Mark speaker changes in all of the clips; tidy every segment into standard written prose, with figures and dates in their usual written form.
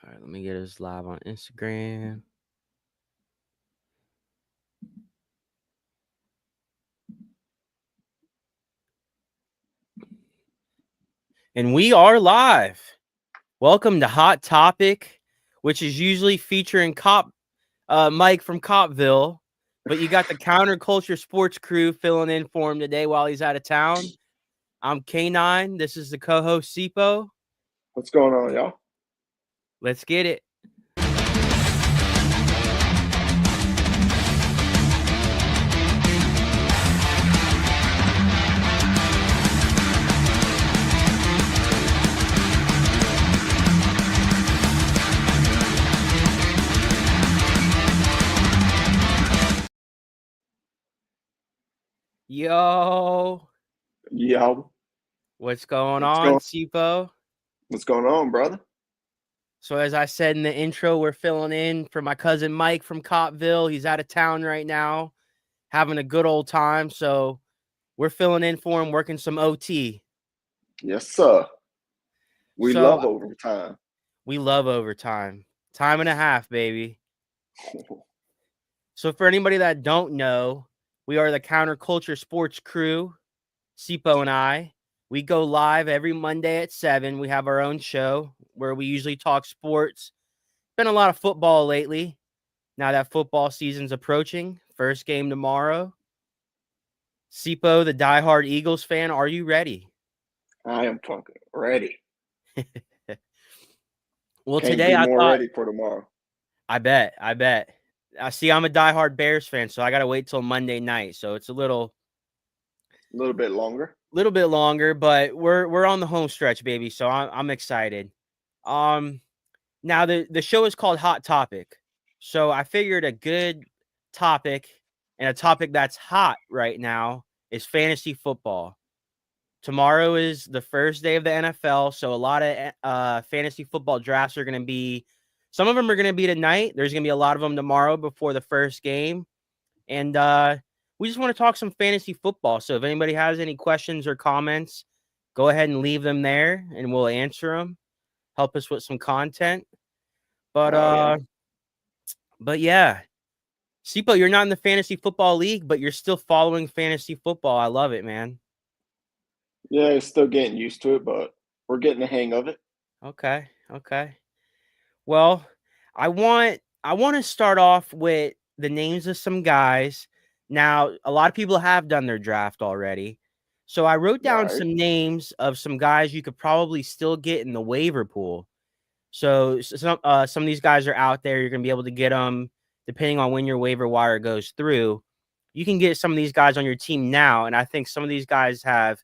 Speaker 1: All right, let me get us live on Instagram. And we are live. Welcome to Hot Topic, which is usually featuring Mike from Copville, but you got the Counterculture Sports crew filling in for him today while he's out of town. I'm K9. This is the co-host Sipo.
Speaker 2: What's going on, y'all?
Speaker 1: Let's get it. Yo.
Speaker 2: Yo.
Speaker 1: What's going on, Sipo?
Speaker 2: What's going on, brother?
Speaker 1: So as I said in the intro, we're filling in for my cousin Mike from Copville. He's out of town right now, having a good old time. So we're filling in for him, working some OT.
Speaker 2: Yes, sir. We love overtime.
Speaker 1: We love overtime. Time and a half, baby. So for anybody that don't know, we are the Counterculture Sports crew, Sipo and I. We go live every Monday at 7. We have our own show where we usually talk sports. Been a lot of football lately. Now that football season's approaching, first game tomorrow. Sipo, the diehard Eagles fan, are you ready?
Speaker 2: I am fucking ready.
Speaker 1: Well,
Speaker 2: Can't
Speaker 1: today
Speaker 2: be more ready for tomorrow.
Speaker 1: I bet. I see. I'm a diehard Bears fan, so I gotta wait till Monday night. So it's a little
Speaker 2: bit longer.
Speaker 1: But we're on the home stretch, baby. So I'm excited. Now the show is called Hot Topic, so I figured a good topic and a topic that's hot right now is fantasy football. Tomorrow is the first day of the NFL, so a lot of fantasy football drafts are going to be. Some of them are going to be tonight. There's going to be a lot of them tomorrow before the first game, and we just want to talk some fantasy football. So if anybody has any questions or comments, go ahead and leave them there, and we'll answer them. Help us with some content. But yeah. Sipo, you're not in the fantasy football league, but you're still following fantasy football. I love it, man.
Speaker 2: Yeah, it's still getting used to it, but we're getting the hang of it.
Speaker 1: Okay. Well, I want to start off with the names of some guys. Now, a lot of people have done their draft already. So I wrote down some names of some guys you could probably still get in the waiver pool. So some of these guys are out there. You're going to be able to get them depending on when your waiver wire goes through. You can get some of these guys on your team now, and I think some of these guys have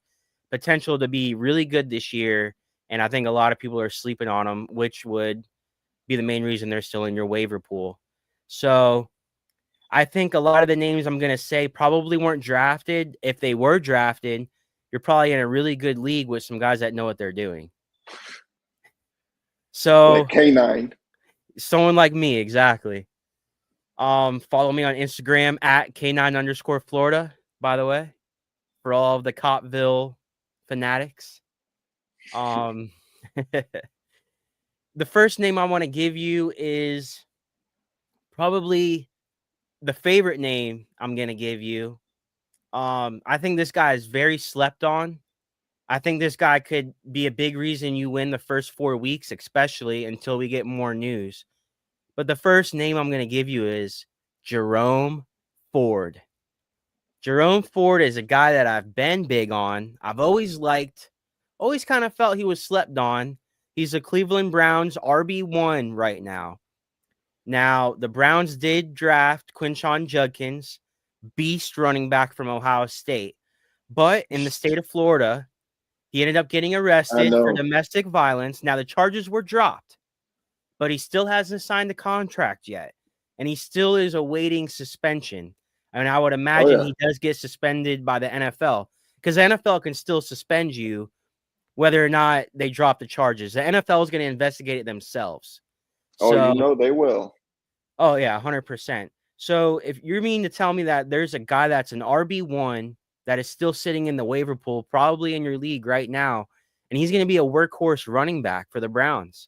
Speaker 1: potential to be really good this year, and I think a lot of people are sleeping on them, which would be the main reason they're still in your waiver pool. So I think a lot of the names I'm going to say probably weren't drafted. If they were drafted, you're probably in a really good league with some guys that know what they're doing. So
Speaker 2: like K9.
Speaker 1: Someone like me, exactly. Follow me on Instagram at K9_Florida, by the way, for all of the Copville fanatics. The first name I want to give you is probably the favorite name I'm going to give you. I think this guy is very slept on. I think this guy could be a big reason you win the first 4 weeks, especially until we get more news. But the first name I'm going to give you is Jerome Ford. Jerome Ford is a guy that I've been big on. I've always liked, always kind of felt he was slept on. He's a Cleveland Browns RB1 right now. Now, the Browns did draft Quinshon Judkins, beast running back from Ohio State. But in the state of Florida, he ended up getting arrested for domestic violence. Now, the charges were dropped, but he still hasn't signed a contract yet, and he still is awaiting suspension. And I would imagine he does get suspended by the NFL, because the NFL can still suspend you whether or not they drop the charges. The NFL is going to investigate it themselves.
Speaker 2: So, they will.
Speaker 1: Oh, yeah, 100%. So if you mean to tell me that there's a guy that's an RB1 that is still sitting in the waiver pool, probably in your league right now, and he's going to be a workhorse running back for the Browns,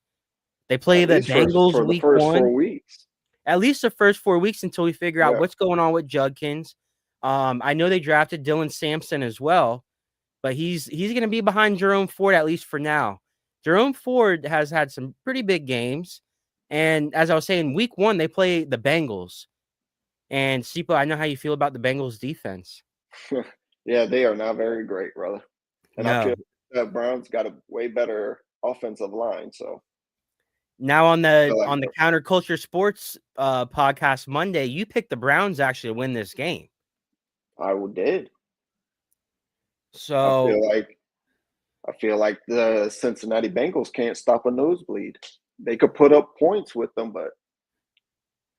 Speaker 1: They play the Bengals
Speaker 2: for the
Speaker 1: week
Speaker 2: first
Speaker 1: 1.
Speaker 2: 4 weeks.
Speaker 1: At least the first 4 weeks until we figure out
Speaker 2: Yeah.
Speaker 1: what's going on with Judkins. I know they drafted Dylan Sampson as well, but he's going to be behind Jerome Ford at least for now. Jerome Ford has had some pretty big games, and as I was saying, week 1 they play the Bengals. And Sipo, I know how you feel about the Bengals defense.
Speaker 2: Yeah, they are not very great, brother. And I
Speaker 1: No.
Speaker 2: feel the Browns got a way better offensive line. So
Speaker 1: Now on
Speaker 2: I feel
Speaker 1: the
Speaker 2: like
Speaker 1: Counterculture Sports podcast Monday, you picked the Browns actually to win this game.
Speaker 2: I did.
Speaker 1: So
Speaker 2: I feel like the Cincinnati Bengals can't stop a nosebleed. They could put up points with them, but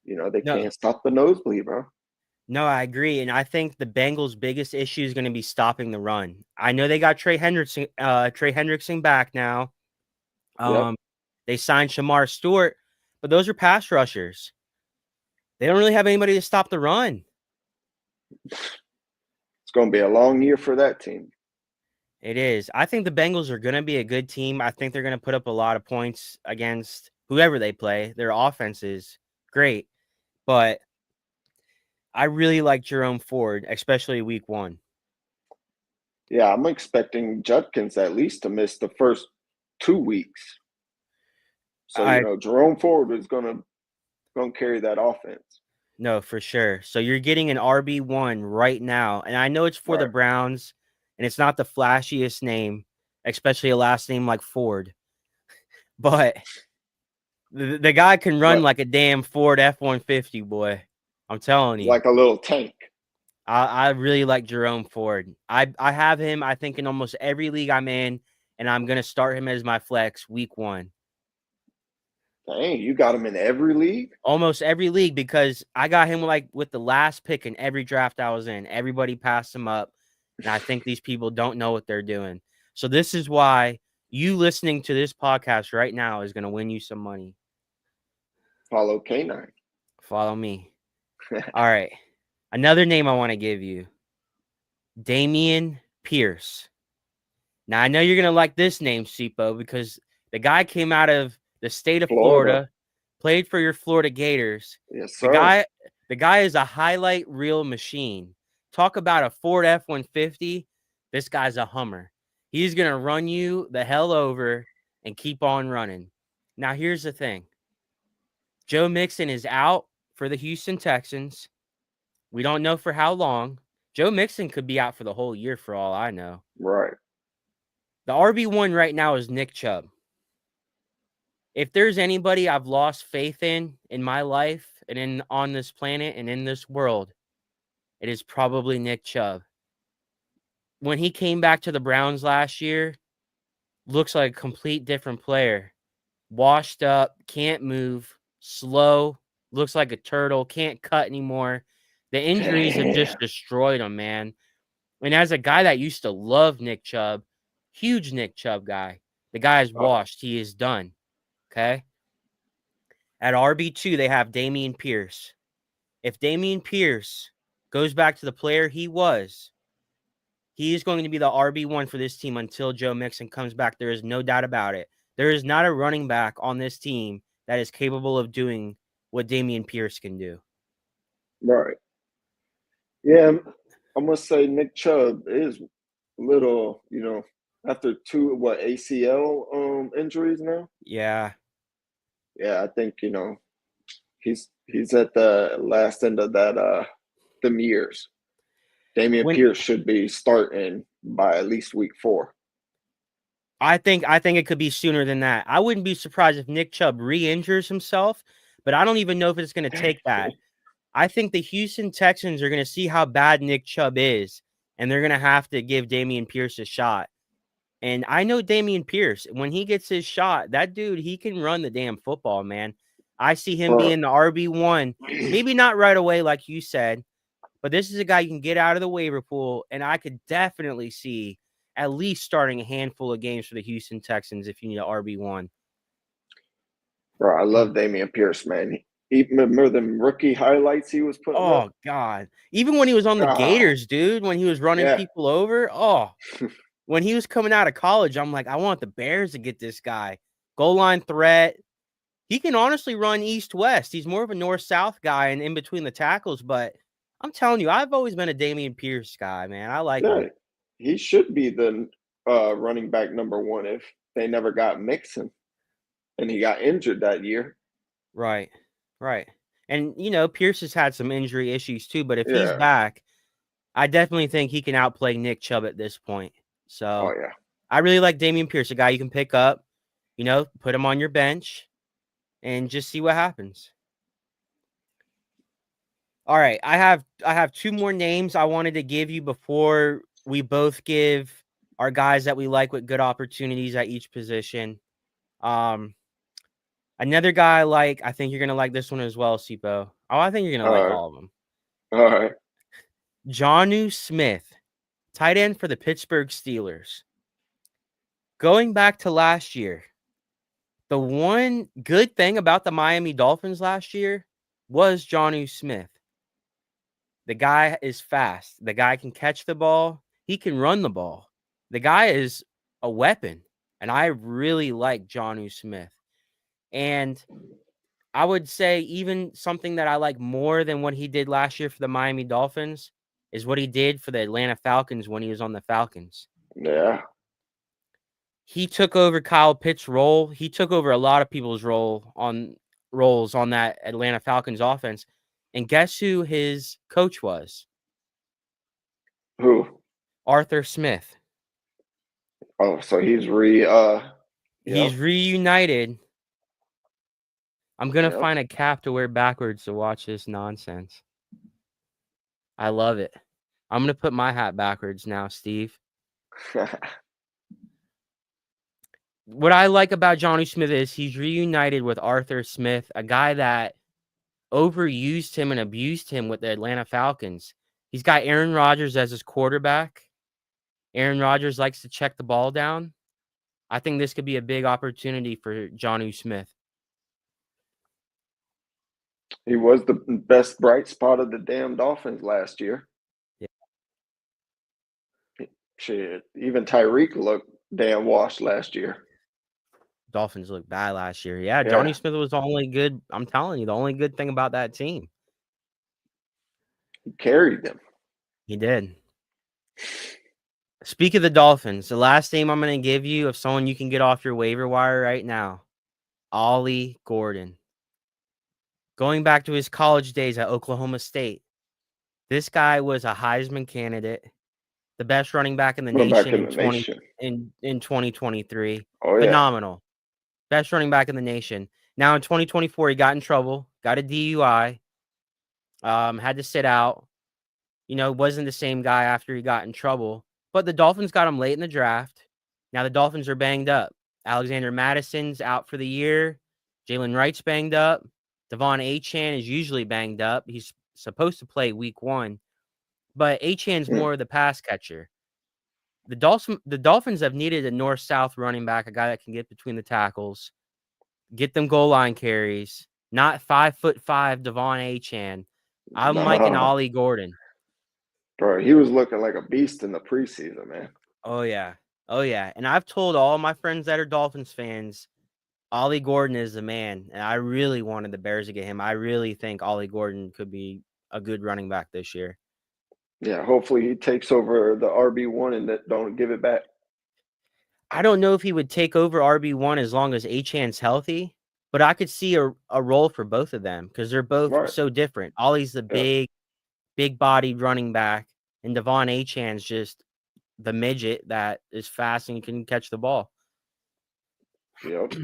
Speaker 2: they
Speaker 1: no,
Speaker 2: can't stop the nosebleed, bro.
Speaker 1: no, I agree, and I think the Bengals' biggest issue is going to be stopping the run. I know they got Trey Hendrickson back now.
Speaker 2: Yep.
Speaker 1: They signed Shamar Stewart, but those are pass rushers. They don't really have anybody to stop the run.
Speaker 2: It's going to be a long year for that team.
Speaker 1: It is. I think the Bengals are going to be a good team. I think they're going to put up a lot of points against whoever they play. Their offense is great, but I really like Jerome Ford, especially week 1.
Speaker 2: Yeah, I'm expecting Judkins at least to miss the first 2 weeks. So, Jerome Ford is going to carry that offense.
Speaker 1: No, for sure. So you're getting an RB1 right now, and I know it's for the Browns, and it's not the flashiest name, especially a last name like Ford, but the guy can run like a damn Ford F-150, boy. I'm telling you.
Speaker 2: Like a little tank.
Speaker 1: I really like Jerome Ford. I have him, I think, in almost every league I'm in, and I'm going to start him as my flex week 1.
Speaker 2: Dang, you got him in every league?
Speaker 1: Almost every league, because I got him with the last pick in every draft I was in. Everybody passed him up, and I think these people don't know what they're doing. So this is why you listening to this podcast right now is going to win you some money.
Speaker 2: Follow K9.
Speaker 1: Follow me. All right. Another name I want to give you, Dameon Pierce. Now, I know you're going to like this name, Sipo, because the guy came out of the state of Florida, played for your Florida Gators.
Speaker 2: Yes, sir.
Speaker 1: The guy is a highlight reel machine. Talk about a Ford F-150. This guy's a Hummer. He's going to run you the hell over and keep on running. Now, here's the thing. Joe Mixon is out for the Houston Texans. We don't know for how long. Joe Mixon could be out for the whole year for all I know.
Speaker 2: Right.
Speaker 1: The RB1 right now is Nick Chubb. If there's anybody I've lost faith in my life and on this planet and in this world, it is probably Nick Chubb. When he came back to the Browns last year, looks like a complete different player. Washed up, can't move, slow, looks like a turtle, can't cut anymore. The injuries have just destroyed him, man. And as a guy that used to love Nick Chubb, huge Nick Chubb guy, the guy is washed. He is done. Okay? At RB2, they have Dameon Pierce. If Dameon Pierce goes back to the player he was, he is going to be the RB1 for this team until Joe Mixon comes back. There is no doubt about it. There is not a running back on this team that is capable of doing what Dameon Pierce can do.
Speaker 2: Right. Yeah, I'm going to say Nick Chubb is a little, after 2, ACL injuries now?
Speaker 1: Yeah.
Speaker 2: Yeah, I think, he's at the last end of that them years. Dameon Pierce should be starting by at least week 4.
Speaker 1: I think it could be sooner than that. I wouldn't be surprised if Nick Chubb re-injures himself, but I don't even know if it's going to take that. I think the Houston Texans are going to see how bad Nick Chubb is, and they're going to have to give Dameon Pierce a shot. And I know Dameon Pierce, when he gets his shot, that dude, he can run the damn football, man. I see him being the RB1, maybe not right away like you said, but this is a guy you can get out of the waiver pool, and I could definitely see at least starting a handful of games for the Houston Texans if you need an RB1.
Speaker 2: Bro, I love Dameon Pierce, man. Even remember them rookie highlights he was putting up?
Speaker 1: Oh, God. Even when he was on the Gators, dude, when he was running people over, when he was coming out of college, I'm like, I want the Bears to get this guy. Goal line threat, He can honestly run east-west. He's more of a north-south guy and in between the tackles, but I'm telling you, I've always been a Dameon Pierce guy, man. I like him.
Speaker 2: Yeah, he should be the running back number one if they never got Mixon and he got injured that year.
Speaker 1: Right. Right. And, Pierce has had some injury issues too, but if he's
Speaker 2: Yeah.
Speaker 1: back, I definitely think he can outplay Nick Chubb at this point.
Speaker 2: Oh
Speaker 1: So
Speaker 2: yeah.
Speaker 1: I really like Dameon Pierce, a guy you can pick up, put him on your bench and just see what happens. All right, I have two more names I wanted to give you before we both give our guys that we like with good opportunities at each position. Another guy I think you're gonna like this one as well, Sipo. Oh, I think you're gonna like all of them.
Speaker 2: All right.
Speaker 1: Jonnu Smith, tight end for the Pittsburgh Steelers. Going back to last year, the one good thing about the Miami Dolphins last year was Jonnu Smith. The guy is fast. The guy can catch the ball. He can run the ball. The guy is a weapon. And I really like Jonnu Smith. And I would say even something that I like more than what he did last year for the Miami Dolphins is what he did for the Atlanta Falcons when he was on the Falcons.
Speaker 2: Yeah.
Speaker 1: He took over Kyle Pitts' role. He took over a lot of people's roles on that Atlanta Falcons offense. And guess who his coach was?
Speaker 2: Who?
Speaker 1: Arthur Smith.
Speaker 2: Oh, so he's
Speaker 1: He's reunited. I'm going to
Speaker 2: Yep.
Speaker 1: find a cap to wear backwards to watch this nonsense. I love it. I'm going to put my hat backwards now, Steve. What I like about Jonnu Smith is he's reunited with Arthur Smith, a guy that overused him and abused him with the Atlanta Falcons. He's got Aaron Rodgers as his quarterback. Aaron Rodgers likes to check the ball down. I think this could be a big opportunity for Jonnu Smith.
Speaker 2: He was the best bright spot of the damn Dolphins last year.
Speaker 1: Yeah.
Speaker 2: Shit, even Tyreek looked damn washed last year.
Speaker 1: Dolphins looked bad last year. Yeah, Jonnu Smith was the only good. I'm telling you, the only good thing about that team.
Speaker 2: He carried them.
Speaker 1: He did. Speak of the Dolphins, the last name I'm going to give you of someone you can get off your waiver wire right now, Ollie Gordon. Going back to his college days at Oklahoma State, this guy was a Heisman candidate, the best running back in the nation in 2023.
Speaker 2: Oh,
Speaker 1: Phenomenal. Best running back in the nation. Now in 2024, he got in trouble, got a DUI, had to sit out. Wasn't the same guy after he got in trouble. But the Dolphins got him late in the draft. Now the Dolphins are banged up. Alexander Madison's out for the year. Jalen Wright's banged up. Devon Achane is usually banged up. He's supposed to play week 1. But Achane's more of the pass catcher. The Dolphins have needed a north-south running back, a guy that can get between the tackles, get them goal line carries, not 5'5" Devon Achane. I'm liking Ollie Gordon.
Speaker 2: Bro, he was looking like a beast in the preseason, man.
Speaker 1: Oh, yeah. Oh, yeah. And I've told all my friends that are Dolphins fans, Ollie Gordon is the man. And I really wanted the Bears to get him. I really think Ollie Gordon could be a good running back this year.
Speaker 2: Yeah, hopefully he takes over the RB1 and don't give it back.
Speaker 1: I don't know if he would take over RB1 as long as Achane's healthy, but I could see a role for both of them because they're both so different. Ollie's the big-bodied running back, and Devon Achane's just the midget that is fast and can catch the ball.
Speaker 2: Yep.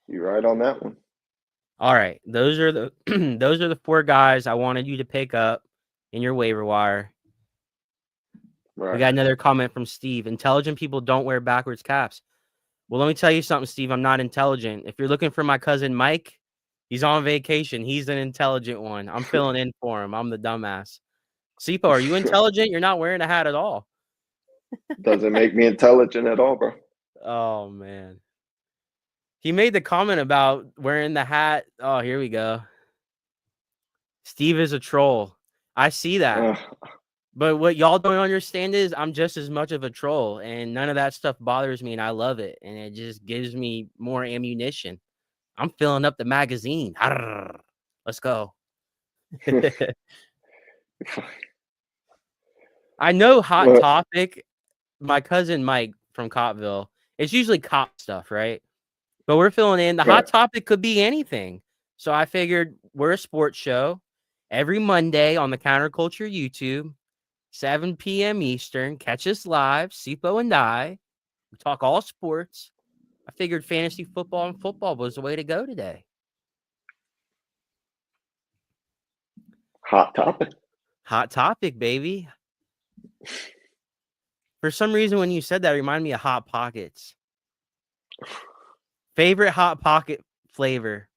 Speaker 2: You're right on that one.
Speaker 1: All right. Those are the 4 guys I wanted you to pick up in your waiver wire. Right. We got another comment from Steve. Intelligent people don't wear backwards caps. Well, let me tell you something, Steve. I'm not intelligent. If you're looking for my cousin Mike, he's on vacation. He's an intelligent one. I'm filling in for him. I'm the dumbass. Sipo, are you intelligent? You're not wearing a hat at all.
Speaker 2: Doesn't make me intelligent at all, bro.
Speaker 1: Oh, man. He made the comment about wearing the hat. Oh, here we go. Steve is a troll. I see that. But what y'all don't understand is I'm just as much of a troll, and none of that stuff bothers me, and I love it. And it just gives me more ammunition. I'm filling up the magazine. Arr, let's go. I know Hot
Speaker 2: Well,
Speaker 1: Topic. My cousin Mike from Cottville. It's usually cop stuff, right? But we're filling in. The
Speaker 2: right.
Speaker 1: Hot Topic could be anything. So I figured we're a sports show every Monday on the Counterculture YouTube, 7 p.m. Eastern. Catch us live, Sipo and I. We talk all sports. I figured fantasy football and football was the way to go today.
Speaker 2: Hot Topic.
Speaker 1: Hot Topic, baby. For some reason, when you said that, it reminded me of Hot Pockets. Favorite Hot Pocket flavor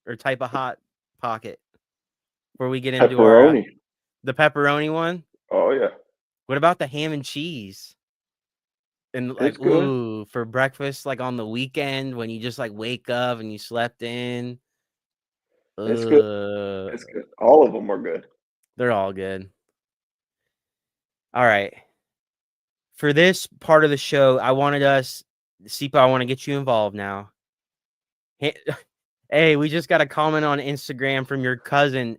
Speaker 1: or type of Hot Pocket? Before we get into
Speaker 2: Pepperoni.
Speaker 1: The pepperoni one.
Speaker 2: Oh yeah.
Speaker 1: What about the ham and cheese? And like, ooh, for breakfast, like on the weekend when you just like wake up and you slept in.
Speaker 2: It's good. It's good. All of them are good.
Speaker 1: They're all good. All right. For this part of the show, I want to get you involved now. Hey, we just got a comment on Instagram from your cousin,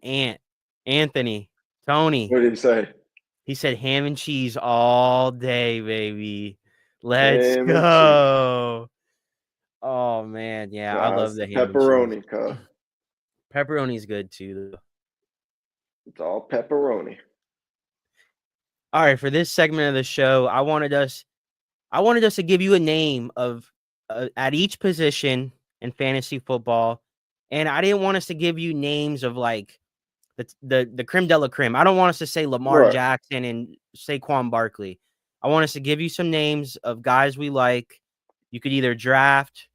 Speaker 1: Anthony, Tony.
Speaker 2: What did he say?
Speaker 1: He said ham and cheese all day, baby. Let's go. Oh, man. Yeah, I love the ham
Speaker 2: pepperoni,
Speaker 1: and cheese.
Speaker 2: cuz.
Speaker 1: Pepperoni's good, too, though.
Speaker 2: It's all pepperoni.
Speaker 1: All right, for this segment of the show, I wanted us to give you a name of at each position in fantasy football, and I didn't want us to give you names of like the creme de la creme. I don't want us to say Lamar Jackson and Saquon Barkley. I want us to give you some names of guys we like. You could either draft.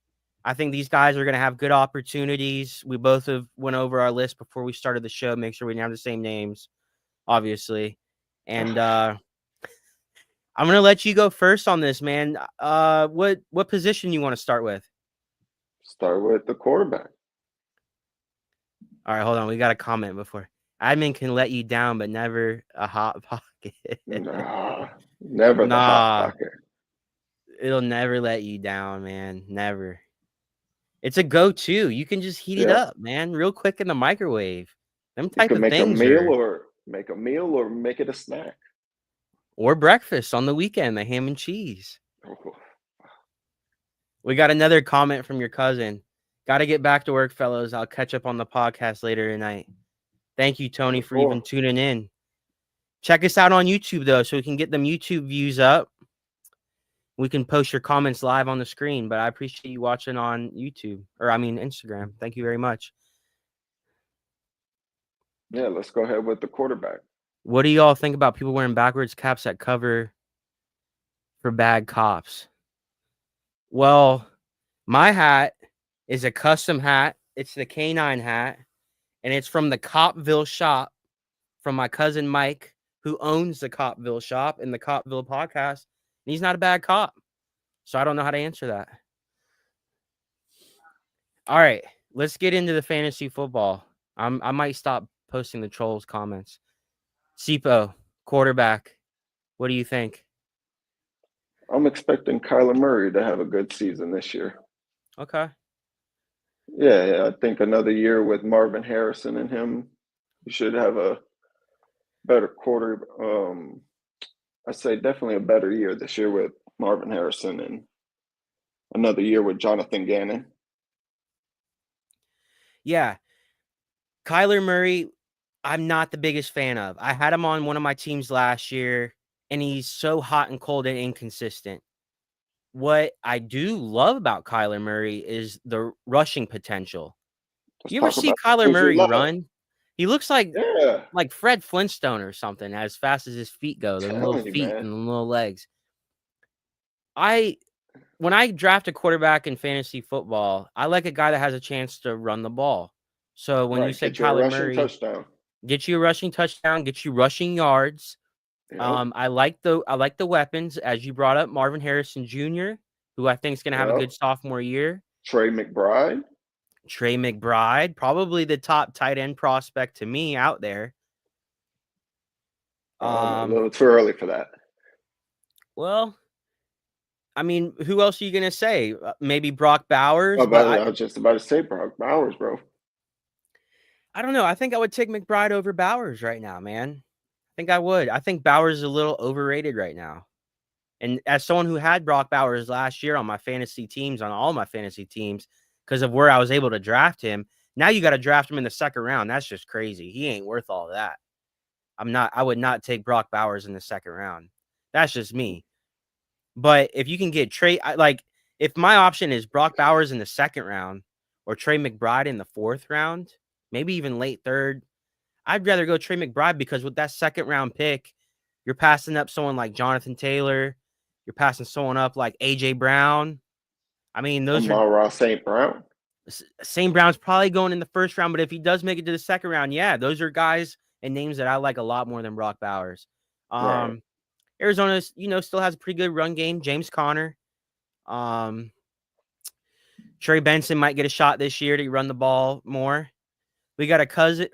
Speaker 1: I think these guys are going to have good opportunities. We both have went over our list before we started the show. Make sure we didn't have the same names, obviously. And I'm going to let you go first on this, man. What position you want to start with?
Speaker 2: Start with the quarterback.
Speaker 1: All right, hold on. We got a comment before. Admin can let you down, but never a hot pocket.
Speaker 2: Never the hot pocket.
Speaker 1: It'll never let you down, man. Never. It's a go-to. You can just heat it up, man, real quick in the microwave. Them type of things.
Speaker 2: Make a meal or make it a snack.
Speaker 1: Or breakfast on the weekend, the ham and cheese. Oh. We got another comment from your cousin. Got to get back to work, fellows. I'll catch up on the podcast later tonight. Thank you, Tony, for even tuning in. Check us out on YouTube, though, so we can get them YouTube views up. We can post your comments live on the screen, but I appreciate you watching on YouTube, Instagram. Thank you very much.
Speaker 2: Yeah, let's go ahead with the quarterback.
Speaker 1: What do y'all think about people wearing backwards caps that cover for bad cops? Well, my hat is a custom hat. It's the K9 hat, and it's from the Copville shop from my cousin Mike, who owns the Copville shop and the Copville podcast. And he's not a bad cop, so I don't know how to answer that. All right, let's get into the fantasy football. I might stop posting the trolls comments. Sipo, quarterback. What do you think?
Speaker 2: I'm expecting Kyler Murray to have a good season this year.
Speaker 1: Okay.
Speaker 2: Yeah, I think another year with Marvin Harrison and him, he should have a better quarter. I'd say definitely a better year this year with Marvin Harrison and another year with Jonathan Gannon.
Speaker 1: Yeah. Kyler Murray, I'm not the biggest fan of. I had him on one of my teams last year, and he's so hot and cold and inconsistent. What I do love about Kyler Murray is the rushing potential. You ever see Kyler Murray run? He looks like Fred Flintstone or something, as fast as his feet go, the little feet and the little legs. When I draft a quarterback in fantasy football, I like a guy that has a chance to run the ball. So when you said Kyler Murray, get you a rushing touchdown, get you rushing yards. Yep. I like the weapons, as you brought up, Marvin Harrison Jr., who I think is going to have a good sophomore year.
Speaker 2: Trey McBride,
Speaker 1: probably the top tight end prospect to me out there.
Speaker 2: A little too early for that.
Speaker 1: Well, I mean, who else are you gonna say? Maybe Brock
Speaker 2: Oh,
Speaker 1: Bowers, but
Speaker 2: but I was just about to say Brock Bowers, bro.
Speaker 1: I don't know. I think I would take McBride over Bowers right now, man. I think I would. I think Bowers is a little overrated right now. And as someone who had Brock Bowers last year on my fantasy teams, on all my fantasy teams, because of where I was able to draft him, now you got to draft him in the second round. That's just crazy. He ain't worth all that. I would not take Brock Bowers in the second round. That's just me. But if you can get Trey, if my option is Brock Bowers in the second round or Trey McBride in the fourth round, maybe even late third, I'd rather go Trey McBride because with that second round pick, you're passing up someone like Jonathan Taylor. You're passing someone up like A.J. Brown. I mean, those are
Speaker 2: Amon-Ra St. Brown.
Speaker 1: St. Brown's probably going in the first round, but if he does make it to the second round, yeah, those are guys and names that I like a lot more than Brock Bowers.
Speaker 2: Right.
Speaker 1: Arizona, still has a pretty good run game. James Conner. Trey Benson might get a shot this year to run the ball more. We do have a cousin.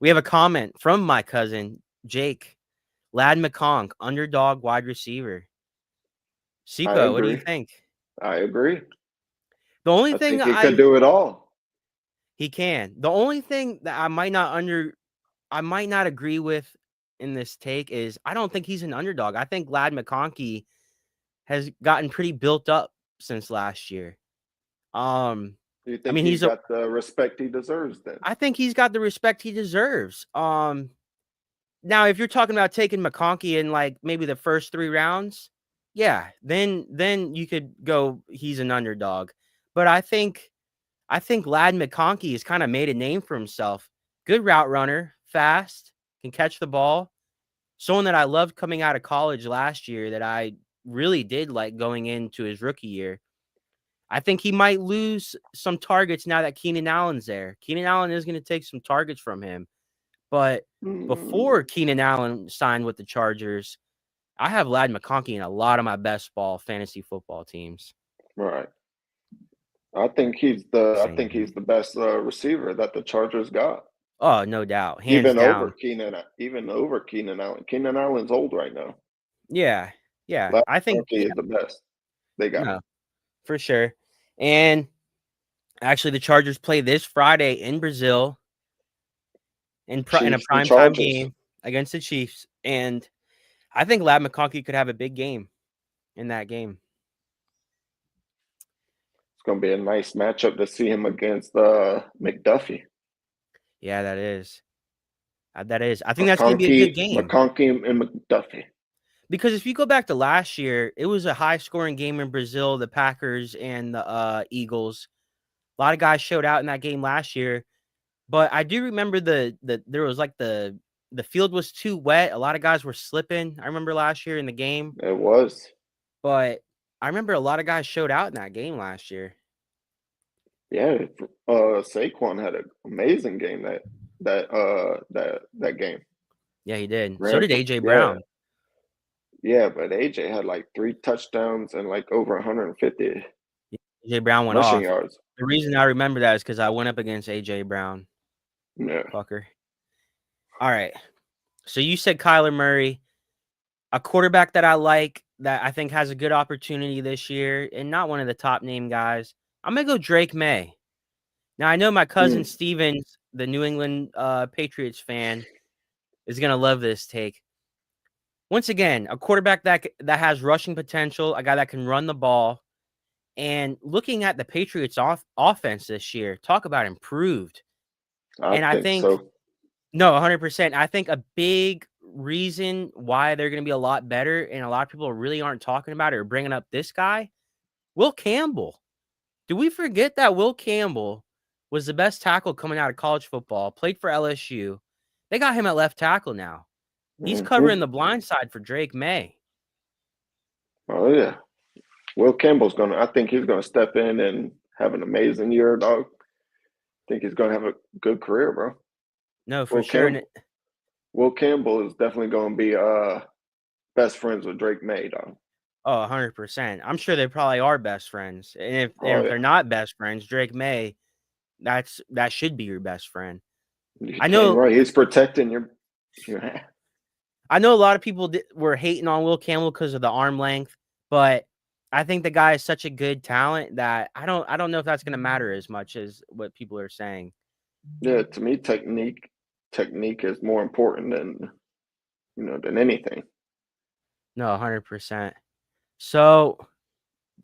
Speaker 1: We have a comment from my cousin, Jake. Ladd McConkey, underdog wide receiver.
Speaker 2: I
Speaker 1: Sipo, what do you
Speaker 2: agree.
Speaker 1: think?
Speaker 2: I agree.
Speaker 1: The only
Speaker 2: I
Speaker 1: thing
Speaker 2: think he could do it all.
Speaker 1: he can. The only thing that I might not agree with in this take is I don't think he's an underdog. I think Ladd McConkey has gotten pretty built up since last year.
Speaker 2: Do you think he's got the respect he deserves then?
Speaker 1: I think he's got the respect he deserves. Now if you're talking about taking McConkey in like maybe the first 3 rounds, yeah, then you could go he's an underdog. But I think Ladd McConkey has kind of made a name for himself. Good route runner, fast, can catch the ball. Someone that I loved coming out of college last year that I really did like going into his rookie year. I think he might lose some targets now that Keenan Allen's there. Keenan Allen is going to take some targets from him. But before Keenan Allen signed with the Chargers, I have Ladd McConkey in a lot of my best ball fantasy football teams.
Speaker 2: Right. I think he's the best receiver that the Chargers got.
Speaker 1: Oh, no doubt. Hands down.
Speaker 2: Even over Keenan Allen. Keenan Allen's old right now.
Speaker 1: Yeah. Yeah.
Speaker 2: Ladd
Speaker 1: I think
Speaker 2: McConkey is the best they got.
Speaker 1: No, for sure. And actually the Chargers play this Friday in Brazil in a primetime game against the Chiefs. And I think Ladd McConkey could have a big game in that game.
Speaker 2: It's going to be a nice matchup to see him against McDuffie.
Speaker 1: Yeah, that is. That is. I think that's going to be a good game.
Speaker 2: McConkey and McDuffie.
Speaker 1: Because if you go back to last year, it was a high-scoring game in Brazil, the Packers and the Eagles. A lot of guys showed out in that game last year. But I do remember there was like the field was too wet. A lot of guys were slipping. I remember last year in the game.
Speaker 2: It was.
Speaker 1: But I remember a lot of guys showed out in that game last year.
Speaker 2: Yeah, Saquon had an amazing game that game.
Speaker 1: Yeah, he did. So did A.J. Brown.
Speaker 2: Yeah, but A.J. had like 3 touchdowns and like over 150
Speaker 1: A.J. Brown went
Speaker 2: rushing
Speaker 1: off.
Speaker 2: yards.
Speaker 1: The reason I remember that is because I went up against A.J. Brown.
Speaker 2: Yeah.
Speaker 1: Fucker. All right. So you said Kyler Murray, a quarterback that I like, that I think has a good opportunity this year, and not one of the top name guys. I'm going to go Drake May. Now, I know my cousin Stevens, the New England Patriots fan, is going to love this take. Once again, a quarterback that has rushing potential, a guy that can run the ball. And looking at the Patriots offense this year, talk about improved. I think
Speaker 2: so.
Speaker 1: No, 100%. I think a big reason why they're going to be a lot better, and a lot of people really aren't talking about it or bringing up this guy, Will Campbell. Do we forget that Will Campbell was the best tackle coming out of college football, played for LSU? They got him at left tackle now. He's covering the blind side for Drake May.
Speaker 2: Oh, yeah. Will Campbell's I think he's going to step in and have an amazing year, dog. I think he's going to have a good career, bro.
Speaker 1: No, for sure.
Speaker 2: Will Campbell is definitely going to be best friends with Drake May, dog.
Speaker 1: Oh, 100%. I'm sure they probably are best friends. And if they're not best friends, Drake May, that should be your best friend. I know.
Speaker 2: Right. He's protecting your
Speaker 1: I know a lot of people were hating on Will Campbell because of the arm length, but I think the guy is such a good talent that I don't know if that's going to matter as much as what people are saying.
Speaker 2: Yeah, to me, technique is more important than than anything.
Speaker 1: No, 100%. So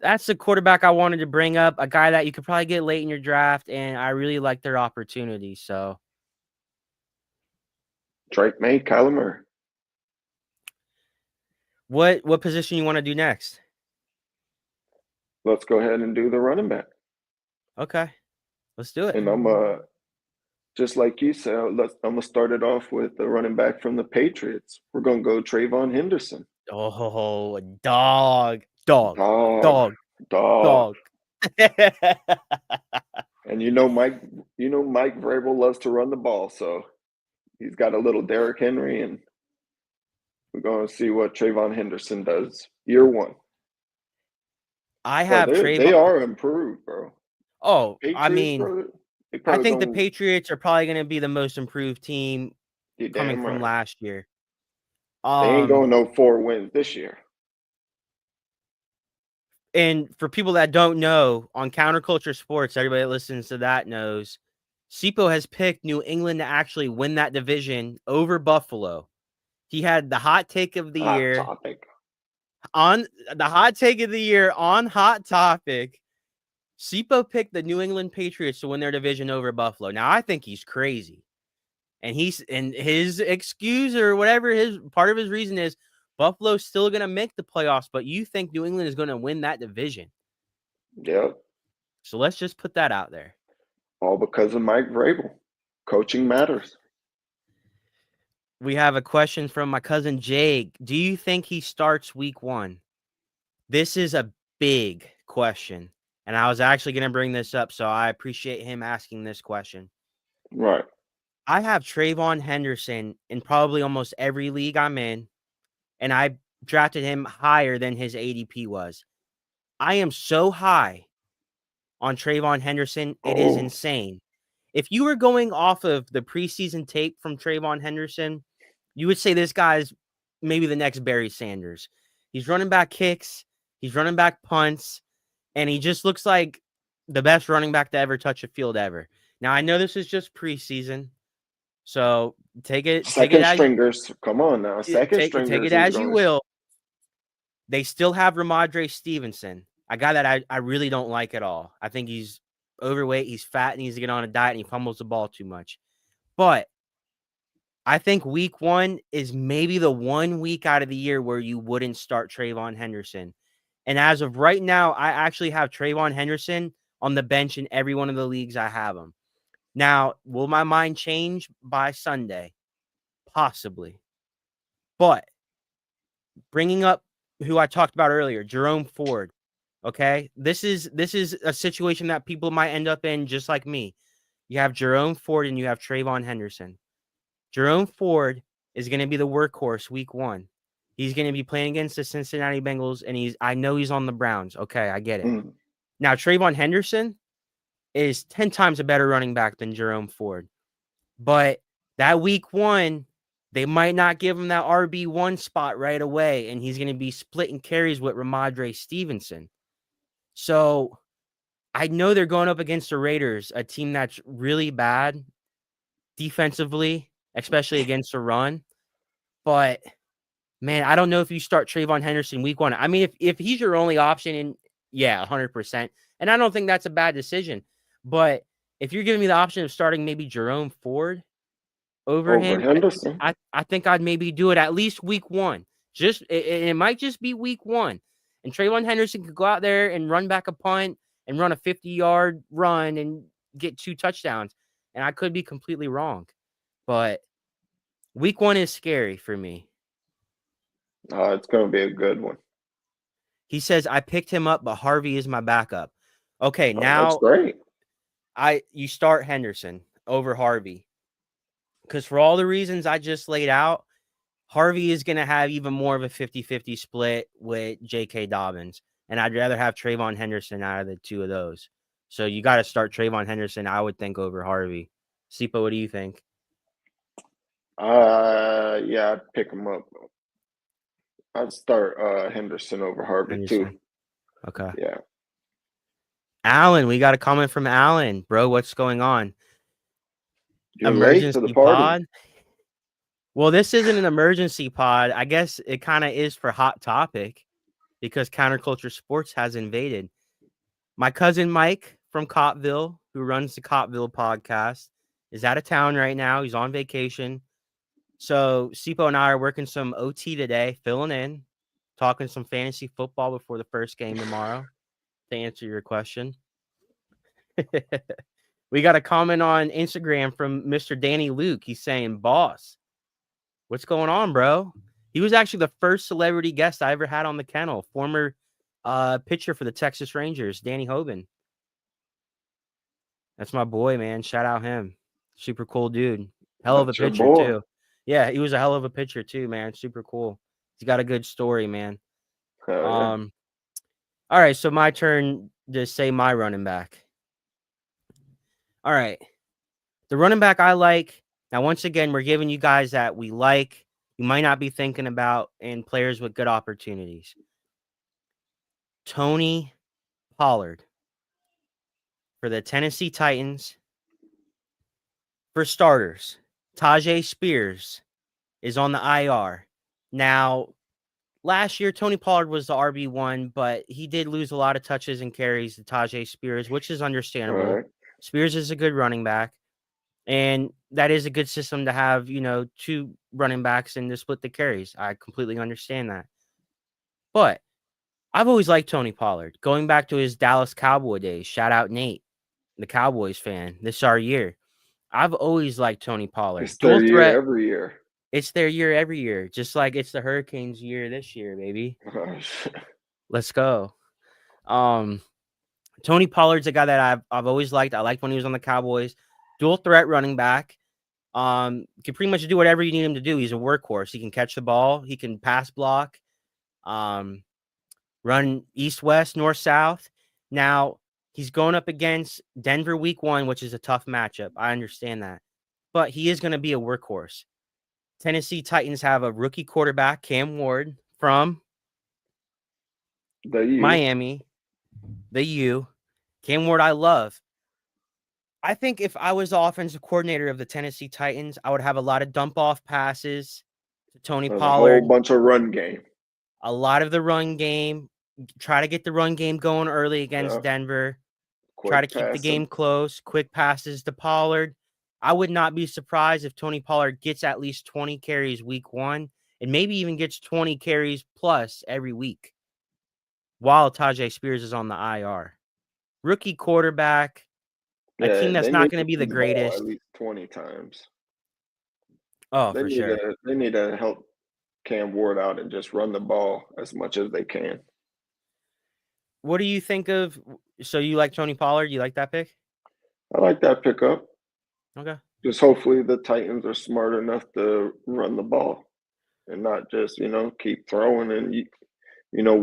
Speaker 1: that's the quarterback I wanted to bring up, a guy that you could probably get late in your draft, and I really like their opportunity. So
Speaker 2: Drake May, Kyler Murray.
Speaker 1: what position you want to do next?
Speaker 2: Let's go ahead and do the running back.
Speaker 1: Okay, let's do it.
Speaker 2: And I'm just like you said, I'm gonna start it off with the running back from the Patriots. We're gonna go Trayvon Henderson.
Speaker 1: Oh, dog.
Speaker 2: Dog, dog.
Speaker 1: Dog.
Speaker 2: And Mike Vrabel loves to run the ball, so he's got a little Derrick Henry, and we're going to see what Trayvon Henderson does year one.
Speaker 1: I have Trayvon.
Speaker 2: They are improved, bro.
Speaker 1: Oh,
Speaker 2: Patriots,
Speaker 1: I mean,
Speaker 2: bro,
Speaker 1: I think the Patriots are probably going to be the most improved team coming from last year.
Speaker 2: They ain't going no 4 wins this year.
Speaker 1: And for people that don't know, on Counterculture Sports, everybody that listens to that knows, Sipo has picked New England to actually win that division over Buffalo. He had the hot take of the year on the hot take of the year on Hot Topic. Sipo picked the New England Patriots to win their division over Buffalo. Now, I think he's crazy. And his excuse or whatever his part of his reason is, Buffalo's still going to make the playoffs, but you think New England is going to win that division.
Speaker 2: Yep.
Speaker 1: So let's just put that out there.
Speaker 2: All because of Mike Vrabel. Coaching matters.
Speaker 1: We have a question from my cousin Jake. Do you think he starts week 1? This is a big question. And I was actually going to bring this up, so I appreciate him asking this question.
Speaker 2: Right.
Speaker 1: I have Trayvon Henderson in probably almost every league I'm in, and I drafted him higher than his ADP was. I am so high on Trayvon Henderson, it is insane. If you were going off of the preseason tape from Trayvon Henderson, you would say this guy's maybe the next Barry Sanders. He's running back kicks, he's running back punts, and he just looks like the best running back to ever touch a field ever. Now, I know this is just preseason, so take it.
Speaker 2: Second stringers, come on now. Second stringers.
Speaker 1: Take it as you will. They still have Ramondre Stevenson, a guy that I really don't like at all. I think he's overweight, he's fat, and needs to get on a diet, and he fumbles the ball too much. But I think week 1 is maybe the 1 week out of the year where you wouldn't start Trayvon Henderson. And as of right now, I actually have Trayvon Henderson on the bench in every one of the leagues I have him. Now, will my mind change by Sunday? Possibly. But bringing up who I talked about earlier, Jerome Ford. Okay, this is a situation that people might end up in just like me. You have Jerome Ford and you have Trayvon Henderson. Jerome Ford is going to be the workhorse week 1. He's going to be playing against the Cincinnati Bengals, and I know he's on the Browns. Okay, I get it. Now, Trayvon Henderson is 10 times a better running back than Jerome Ford. But that week 1, they might not give him that RB1 spot right away, and he's going to be splitting carries with Ramondre Stevenson. So I know they're going up against the Raiders, a team that's really bad defensively, especially against the run. But, man, I don't know if you start Trayvon Henderson week 1. I mean, if he's your only option, and yeah, 100%. And I don't think that's a bad decision. But if you're giving me the option of starting maybe Jerome Ford over him,
Speaker 2: Henderson,
Speaker 1: I think I'd maybe do it at least week 1. It might just be week 1. And Trayvon Henderson could go out there and run back a punt and run a 50-yard run and get 2 touchdowns. And I could be completely wrong. But week 1 is scary for me.
Speaker 2: It's going to be a good one.
Speaker 1: He says, I picked him up, but Harvey is my backup. Okay, now
Speaker 2: that's great.
Speaker 1: You start Henderson over Harvey. Because for all the reasons I just laid out, Harvey is going to have even more of a 50-50 split with J.K. Dobbins. And I'd rather have Trayvon Henderson out of the 2 of those. So you got to start Trayvon Henderson, I would think, over Harvey. Sipo, what do you think?
Speaker 2: Yeah, I'd pick him up. I'd start Henderson over Harvey too.
Speaker 1: Henderson. Okay.
Speaker 2: Yeah.
Speaker 1: Alan, we got a comment from Alan. Bro, what's going on?
Speaker 2: You're late to the
Speaker 1: Emergency
Speaker 2: party.
Speaker 1: pod? Well, this isn't an emergency pod. I guess it kind of is for Hot Topic because Counterculture Sports has invaded. My cousin Mike from Cottville, who runs the Cottville podcast, is out of town right now. He's on vacation. So Sipo and I are working some OT today, filling in, talking some fantasy football before the first game tomorrow, to answer your question. We got a comment on Instagram from Mr. Danny Luke. He's saying, boss, what's going on, bro? He was actually the first celebrity guest I ever had on the kennel, former pitcher for the Texas Rangers, Danny Hoban. That's my boy, man. Shout out him. Super cool dude. Hell of a
Speaker 2: That's your
Speaker 1: pitcher,
Speaker 2: boy.
Speaker 1: too. Yeah, he was a hell of a pitcher, too, man. Super cool. He's got a good story, man.
Speaker 2: Hell yeah.
Speaker 1: All right, so my turn to say my running back. All right. The running back I like. Now, once again, we're giving you guys that we like, you might not be thinking about, and players with good opportunities. Tony Pollard for the Tennessee Titans. For starters, Tajay Spears is on the IR. Now, last year, Tony Pollard was the RB1, but he did lose a lot of touches and carries to Tajay Spears, which is understandable.
Speaker 2: Right.
Speaker 1: Spears is a good running back. And that is a good system to have, two running backs and to split the carries. I completely understand that. But I've always liked Tony Pollard. Going back to his Dallas Cowboy days, shout out Nate, the Cowboys fan. This is our year. I've always liked Tony Pollard.
Speaker 2: It's their
Speaker 1: Dual
Speaker 2: year
Speaker 1: threat.
Speaker 2: every year.
Speaker 1: It's their year every year, just like it's the Hurricanes' year this year, baby. Let's go. Tony Pollard's a guy that I've always liked. I liked when he was on the Cowboys. Dual threat running back. Can pretty much do whatever you need him to do. He's a workhorse. He can catch the ball. He can pass block. Run east-west, north-south. Now, he's going up against Denver week 1, which is a tough matchup. I understand that. But he is going to be a workhorse. Tennessee Titans have a rookie quarterback, Cam Ward, from Miami. The U. Cam Ward, I love. I think if I was the offensive coordinator of the Tennessee Titans, I would have a lot of dump-off passes to Tony Pollard.
Speaker 2: A whole bunch of run game.
Speaker 1: A lot of the run game. Try to get the run game going early against Denver. Try to keep the game close. Quick passes to Pollard. I would not be surprised if Tony Pollard gets at least 20 carries week 1 and maybe even gets 20 carries plus every week while Tajay Spears is on the IR. Rookie quarterback. A team that's not going to be the greatest.
Speaker 2: At least 20 times.
Speaker 1: Oh, for sure.
Speaker 2: They need to help Cam Ward out and just run the ball as much as they can.
Speaker 1: What do you think of? So you like Tony Pollard? You like that pick?
Speaker 2: I like that pickup.
Speaker 1: Okay.
Speaker 2: Just hopefully the Titans are smart enough to run the ball and not just, keep throwing and,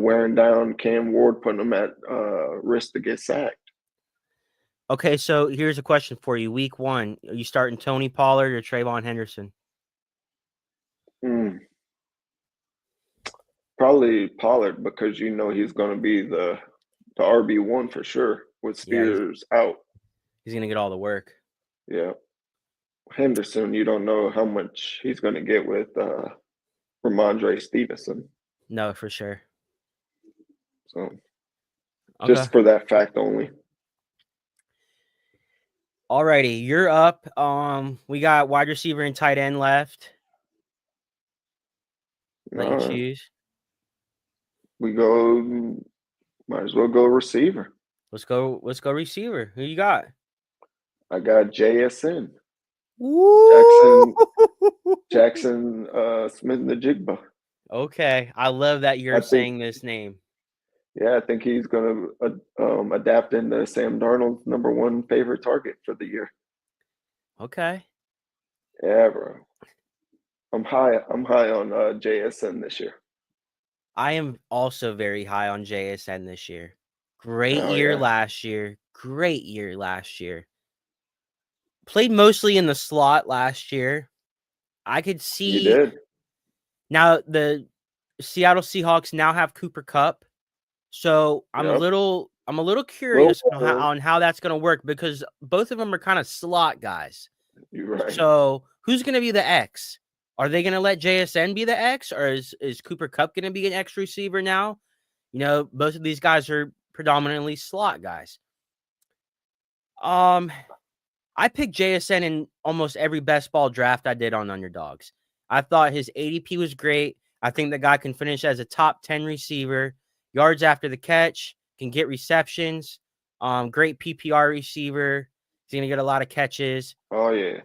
Speaker 2: wearing down Cam Ward, putting them at risk to get sacked.
Speaker 1: Okay, so here's a question for you. Week 1, are you starting Tony Pollard or Trayvon Henderson?
Speaker 2: Probably Pollard because he's going to be the RB1 for sure with Spears out.
Speaker 1: He's going to get all the work.
Speaker 2: Yeah. Henderson, you don't know how much he's going to get with Ramondre Stevenson.
Speaker 1: No, for sure.
Speaker 2: So, just for that fact only.
Speaker 1: Alrighty, you're up. We got wide receiver and tight end left. Let you choose.
Speaker 2: Might as well go receiver.
Speaker 1: Let's go receiver. Who you got?
Speaker 2: I got JSN.
Speaker 1: Woo!
Speaker 2: Jackson Smith-Njigba.
Speaker 1: Okay, I love that you're saying this name.
Speaker 2: Yeah, I think he's going to adapt into Sam Darnold's number 1 favorite target for the year.
Speaker 1: Okay.
Speaker 2: Yeah, bro. I'm high on JSN this year.
Speaker 1: I am also very high on JSN this year. Great year last year. Great year last year. Played mostly in the slot last year. I could
Speaker 2: He
Speaker 1: see
Speaker 2: did.
Speaker 1: now the Seattle Seahawks now have Cooper Kupp. So I'm a
Speaker 2: Yep.
Speaker 1: little
Speaker 2: Little
Speaker 1: curious
Speaker 2: worried.
Speaker 1: on how that's going to work because both of them are kind of slot guys.
Speaker 2: You're right.
Speaker 1: So who's going to be the X? Are they going to let JSN be the X, or is Cooper Kupp going to be an X receiver now? You know, both of these guys are predominantly slot guys. I picked JSN in almost every best ball draft I did on Underdogs. I thought his ADP was great. I think the guy can finish as a top 10 receiver, yards after the catch, can get receptions, great PPR receiver. He's going to get a lot of catches.
Speaker 2: Oh yeah.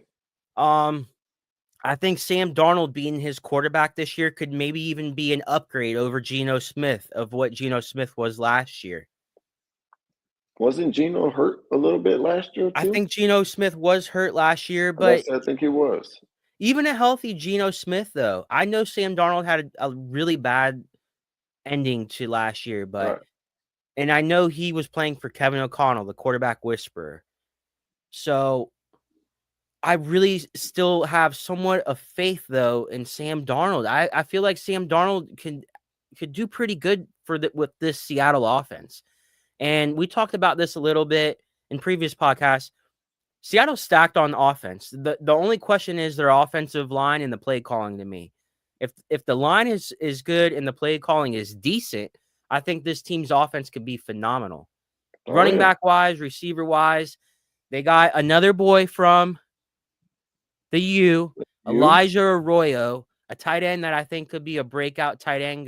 Speaker 1: I think Sam Darnold being his quarterback this year could maybe even be an upgrade over Geno Smith of what Geno Smith was last year.
Speaker 2: Wasn't Geno hurt a little bit last year
Speaker 1: I
Speaker 2: too?
Speaker 1: think Geno Smith was hurt last year, but
Speaker 2: I think he was.
Speaker 1: even a healthy Geno Smith, though, I know Sam Darnold had a really bad ending to last year,
Speaker 2: Right.
Speaker 1: and I know he was playing for Kevin O'Connell, the quarterback whisperer. So I really still have somewhat of faith, though, in Sam Darnold. I feel like Sam Darnold could do pretty good with this Seattle offense. And we talked about this a little bit in previous podcasts. Seattle stacked on offense. The only question is their offensive line and the play calling to me. If the line is good and the play calling is decent, I think this team's offense could be phenomenal. Running back wise, receiver wise, they got another boy from the U, Elijah Arroyo, a tight end that I think could be a breakout tight end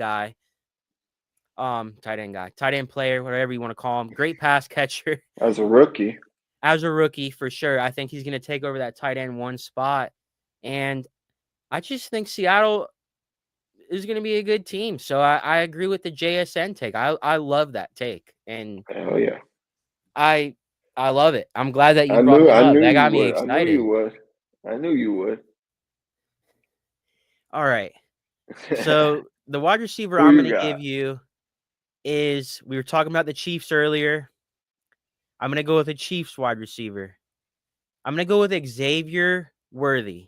Speaker 1: player, whatever you want to call him. Great pass catcher.
Speaker 2: As a rookie.
Speaker 1: As a rookie, for sure. I think he's going to take over that tight end one spot. And I just think Seattle is going to be a good team. So I agree with the JSN take. I love that take. And
Speaker 2: Hell yeah.
Speaker 1: I love it. I'm glad that you brought that up. That got me excited.
Speaker 2: I knew you would. I knew you would.
Speaker 1: All right. So the wide receiver I'm going to give you is, we were talking about the Chiefs earlier. I'm going to go with a Chiefs wide receiver. I'm going to go with Xavier Worthy.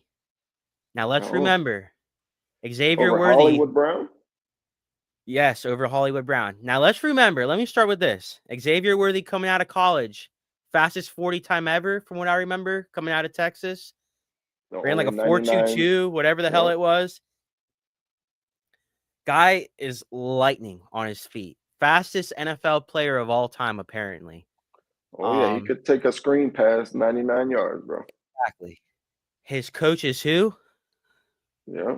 Speaker 1: Now, let's remember, Xavier Worthy.
Speaker 2: Hollywood Brown?
Speaker 1: Yes, over Hollywood Brown. Now, let's remember, let me start with this. Xavier Worthy coming out of college, fastest 40 time ever, from what I remember, coming out of Texas. Ran like a 4.22, whatever the hell it was. Guy is lightning on his feet. Fastest NFL player of all time, apparently.
Speaker 2: Oh, yeah, he could take a screen pass 99 yards, bro.
Speaker 1: Exactly. His coach is who?
Speaker 2: Yeah.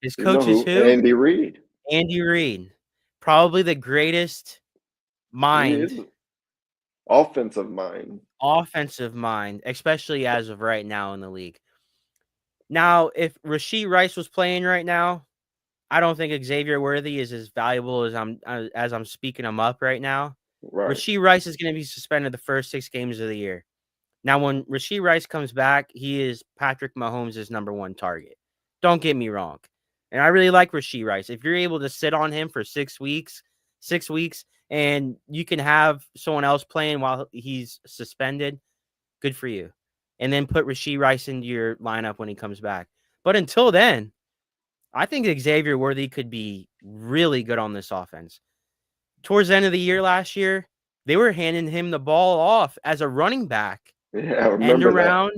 Speaker 1: His coach is who?
Speaker 2: Andy Reid.
Speaker 1: Andy Reid. Probably the greatest mind.
Speaker 2: Offensive mind.
Speaker 1: Offensive mind, especially as of right now in the league. Now, if Rashee Rice was playing right now, I don't think Xavier Worthy is as valuable as I'm speaking him up right now.
Speaker 2: Right.
Speaker 1: Rashee Rice is going to be suspended the first 6 games of the year. Now, when Rashee Rice comes back, he is Patrick Mahomes' number 1 target. Don't get me wrong. And I really like Rashee Rice. If you're able to sit on him for 6 weeks, and you can have someone else playing while he's suspended, good for you. And then put Rashee Rice into your lineup when he comes back. But until then, I think Xavier Worthy could be really good on this offense. Towards the end of the year last year, they were handing him the ball off as a running back.
Speaker 2: Yeah, I remember that.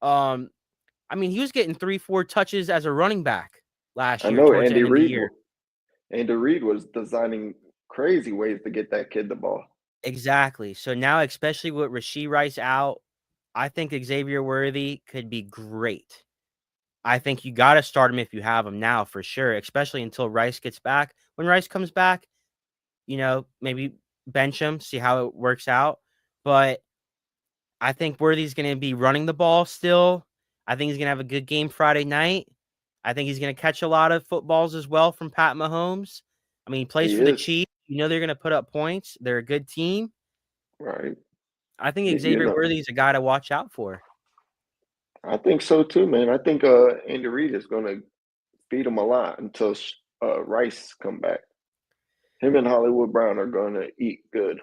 Speaker 1: I mean, he was getting 3-4 touches as a running back last year.
Speaker 2: I know
Speaker 1: Andy
Speaker 2: Reid was designing crazy ways to get that kid the ball.
Speaker 1: Exactly. So now, especially with Rashee Rice out, I think Xavier Worthy could be great. I think you got to start him if you have him now, for sure, especially until Rice gets back. When Rice comes back, maybe bench him, see how it works out. But I think Worthy's going to be running the ball still. I think he's going to have a good game Friday night. I think he's going to catch a lot of footballs as well from Pat Mahomes. I mean, he plays for the Chiefs. They're going to put up points. They're a good team.
Speaker 2: Right.
Speaker 1: I think Xavier Worthy is a guy to watch out for.
Speaker 2: I think so too, man. I think Andy Reid is going to feed him a lot until Rice come back. Him and Hollywood Brown are going to eat good.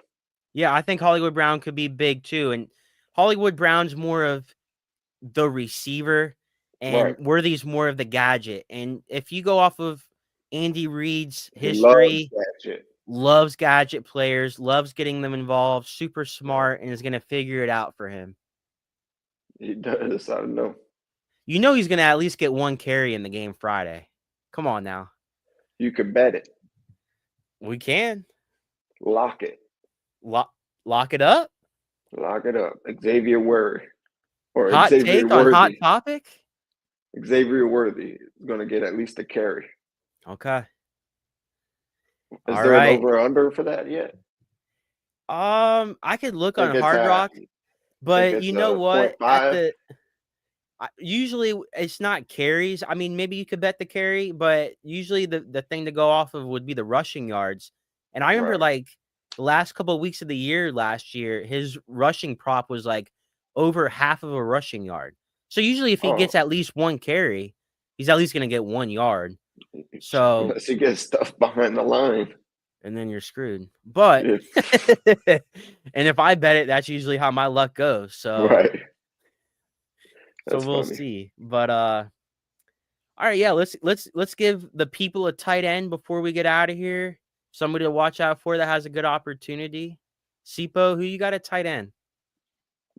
Speaker 1: Yeah, I think Hollywood Brown could be big too. And Hollywood Brown's more of the receiver. and
Speaker 2: Right.
Speaker 1: Worthy's more of the gadget. And if you go off of Andy Reid's
Speaker 2: He loves
Speaker 1: history,
Speaker 2: that shit.
Speaker 1: loves gadget players, loves getting them involved, super
Speaker 2: Yeah.
Speaker 1: smart, and is going to figure it out for him.
Speaker 2: He does. I know.
Speaker 1: You know he's going to at least get one carry in the game Friday. Come on now.
Speaker 2: You can bet it.
Speaker 1: We can.
Speaker 2: Lock it.
Speaker 1: Lock it up.
Speaker 2: Lock it up. Xavier Worthy. Or
Speaker 1: Hot
Speaker 2: Xavier
Speaker 1: take on Hot
Speaker 2: Worthy.
Speaker 1: Topic?
Speaker 2: Xavier Worthy is going to get at least a carry.
Speaker 1: Okay.
Speaker 2: Is
Speaker 1: All
Speaker 2: there
Speaker 1: right.
Speaker 2: an over under for that yet?
Speaker 1: I could look
Speaker 2: I
Speaker 1: on
Speaker 2: think it's
Speaker 1: Hard
Speaker 2: at,
Speaker 1: Rock,
Speaker 2: I think
Speaker 1: but
Speaker 2: it's
Speaker 1: you know what? At
Speaker 2: 0.5.
Speaker 1: the usually it's not carries. I mean, maybe you could bet the carry, but usually the thing to go off of would be the rushing yards. And I remember
Speaker 2: Right.
Speaker 1: like the last couple of weeks of the year last year, his rushing prop was like over half of a rushing yard. So usually if he gets
Speaker 2: Oh,
Speaker 1: at least one carry, he's at least going to get 1 yard. So
Speaker 2: unless he gets stuff behind the line.
Speaker 1: and then you're screwed. But
Speaker 2: Yeah.
Speaker 1: and if I bet it, that's usually how my luck goes. So
Speaker 2: Right.
Speaker 1: so
Speaker 2: That's
Speaker 1: we'll
Speaker 2: funny.
Speaker 1: see. But all right, yeah, let's give the people a tight end before we get out of here. Somebody to watch out for that has a good opportunity. Sipo, who you got a tight end?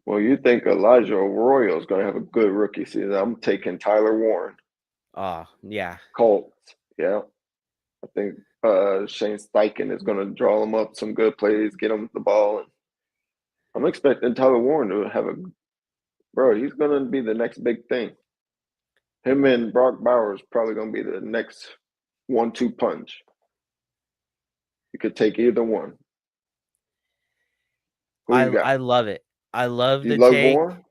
Speaker 2: Well, you think Elijah Arroyo is going to have a good rookie season. I'm taking Tyler Warren.
Speaker 1: Yeah.
Speaker 2: Colts. Yeah. I think Shane Steichen is going to draw him up some good plays, get him the ball. And I'm expecting Tyler Warren to have he's going to be the next big thing. Him and Brock Bowers probably going to be the next 1-2 punch. You could take either one. Who you got?
Speaker 1: I love it. I love
Speaker 2: You
Speaker 1: the
Speaker 2: love
Speaker 1: take.
Speaker 2: Warren?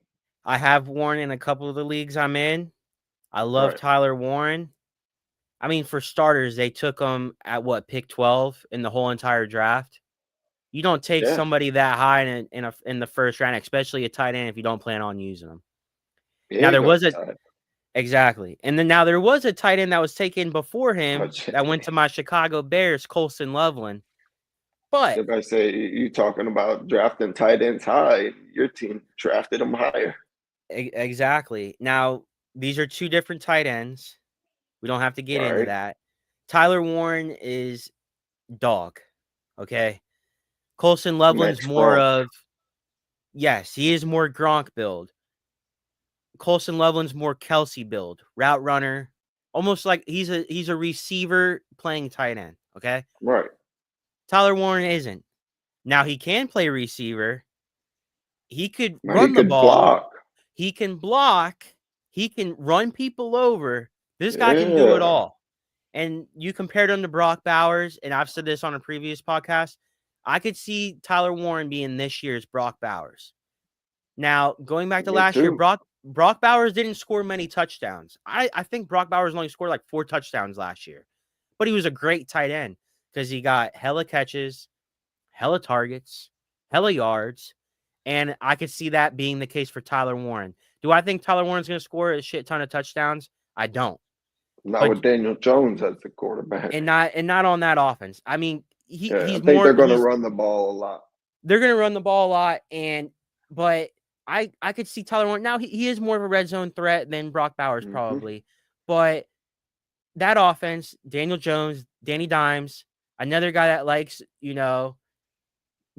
Speaker 1: I have Warren in a couple of the leagues I'm in. I love
Speaker 2: Right.
Speaker 1: Tyler Warren. I mean, for starters, they took him at what, pick 12 in the whole entire draft. You don't take
Speaker 2: Yeah.
Speaker 1: somebody that high in the first round, especially a tight end, if you don't plan on using them.
Speaker 2: He
Speaker 1: Now
Speaker 2: ain't
Speaker 1: there
Speaker 2: gonna
Speaker 1: was a
Speaker 2: tie.
Speaker 1: exactly, and then now there was a tight end that was taken before him
Speaker 2: Touch
Speaker 1: that went to my Chicago Bears, Colson Loveland. But
Speaker 2: If I say you talking about drafting tight ends high, your team drafted them higher.
Speaker 1: exactly. Now these are two different tight ends. We don't have to get into
Speaker 2: Right.
Speaker 1: that. Tyler Warren is dog. Okay. Colson Loveland's
Speaker 2: Max
Speaker 1: more
Speaker 2: Gronk.
Speaker 1: of yes, he is more Gronk build. Colson Loveland's more Kelsey build, route runner, almost like he's a receiver playing tight end. Okay.
Speaker 2: Right.
Speaker 1: Tyler Warren isn't. Now he can play receiver. He could
Speaker 2: But he
Speaker 1: run the
Speaker 2: could
Speaker 1: ball.
Speaker 2: block.
Speaker 1: He can block. He can run people over. This guy can do it
Speaker 2: Yeah.
Speaker 1: all. And you compared him to Brock Bowers, and I've said this on a previous podcast. I could see Tyler Warren being this year's Brock Bowers. Now, going back to
Speaker 2: Me
Speaker 1: last year,
Speaker 2: too.
Speaker 1: Brock Bowers didn't score many touchdowns. I think Brock Bowers only scored like 4 touchdowns last year. But he was a great tight end because he got hella catches, hella targets, hella yards. And I could see that being the case for Tyler Warren. Do I think Tyler Warren's going to score a shit ton of touchdowns? I don't.
Speaker 2: Not
Speaker 1: But
Speaker 2: with Daniel Jones as the quarterback.
Speaker 1: and not on that offense. I mean,
Speaker 2: Yeah, I
Speaker 1: he's
Speaker 2: think they're going to
Speaker 1: he's
Speaker 2: run the ball a lot.
Speaker 1: they're going to run the ball a lot, but I could see Tyler Warren. Now he is more of a red zone threat than Brock Bowers probably, but that offense, Daniel Jones, Danny Dimes, another guy that likes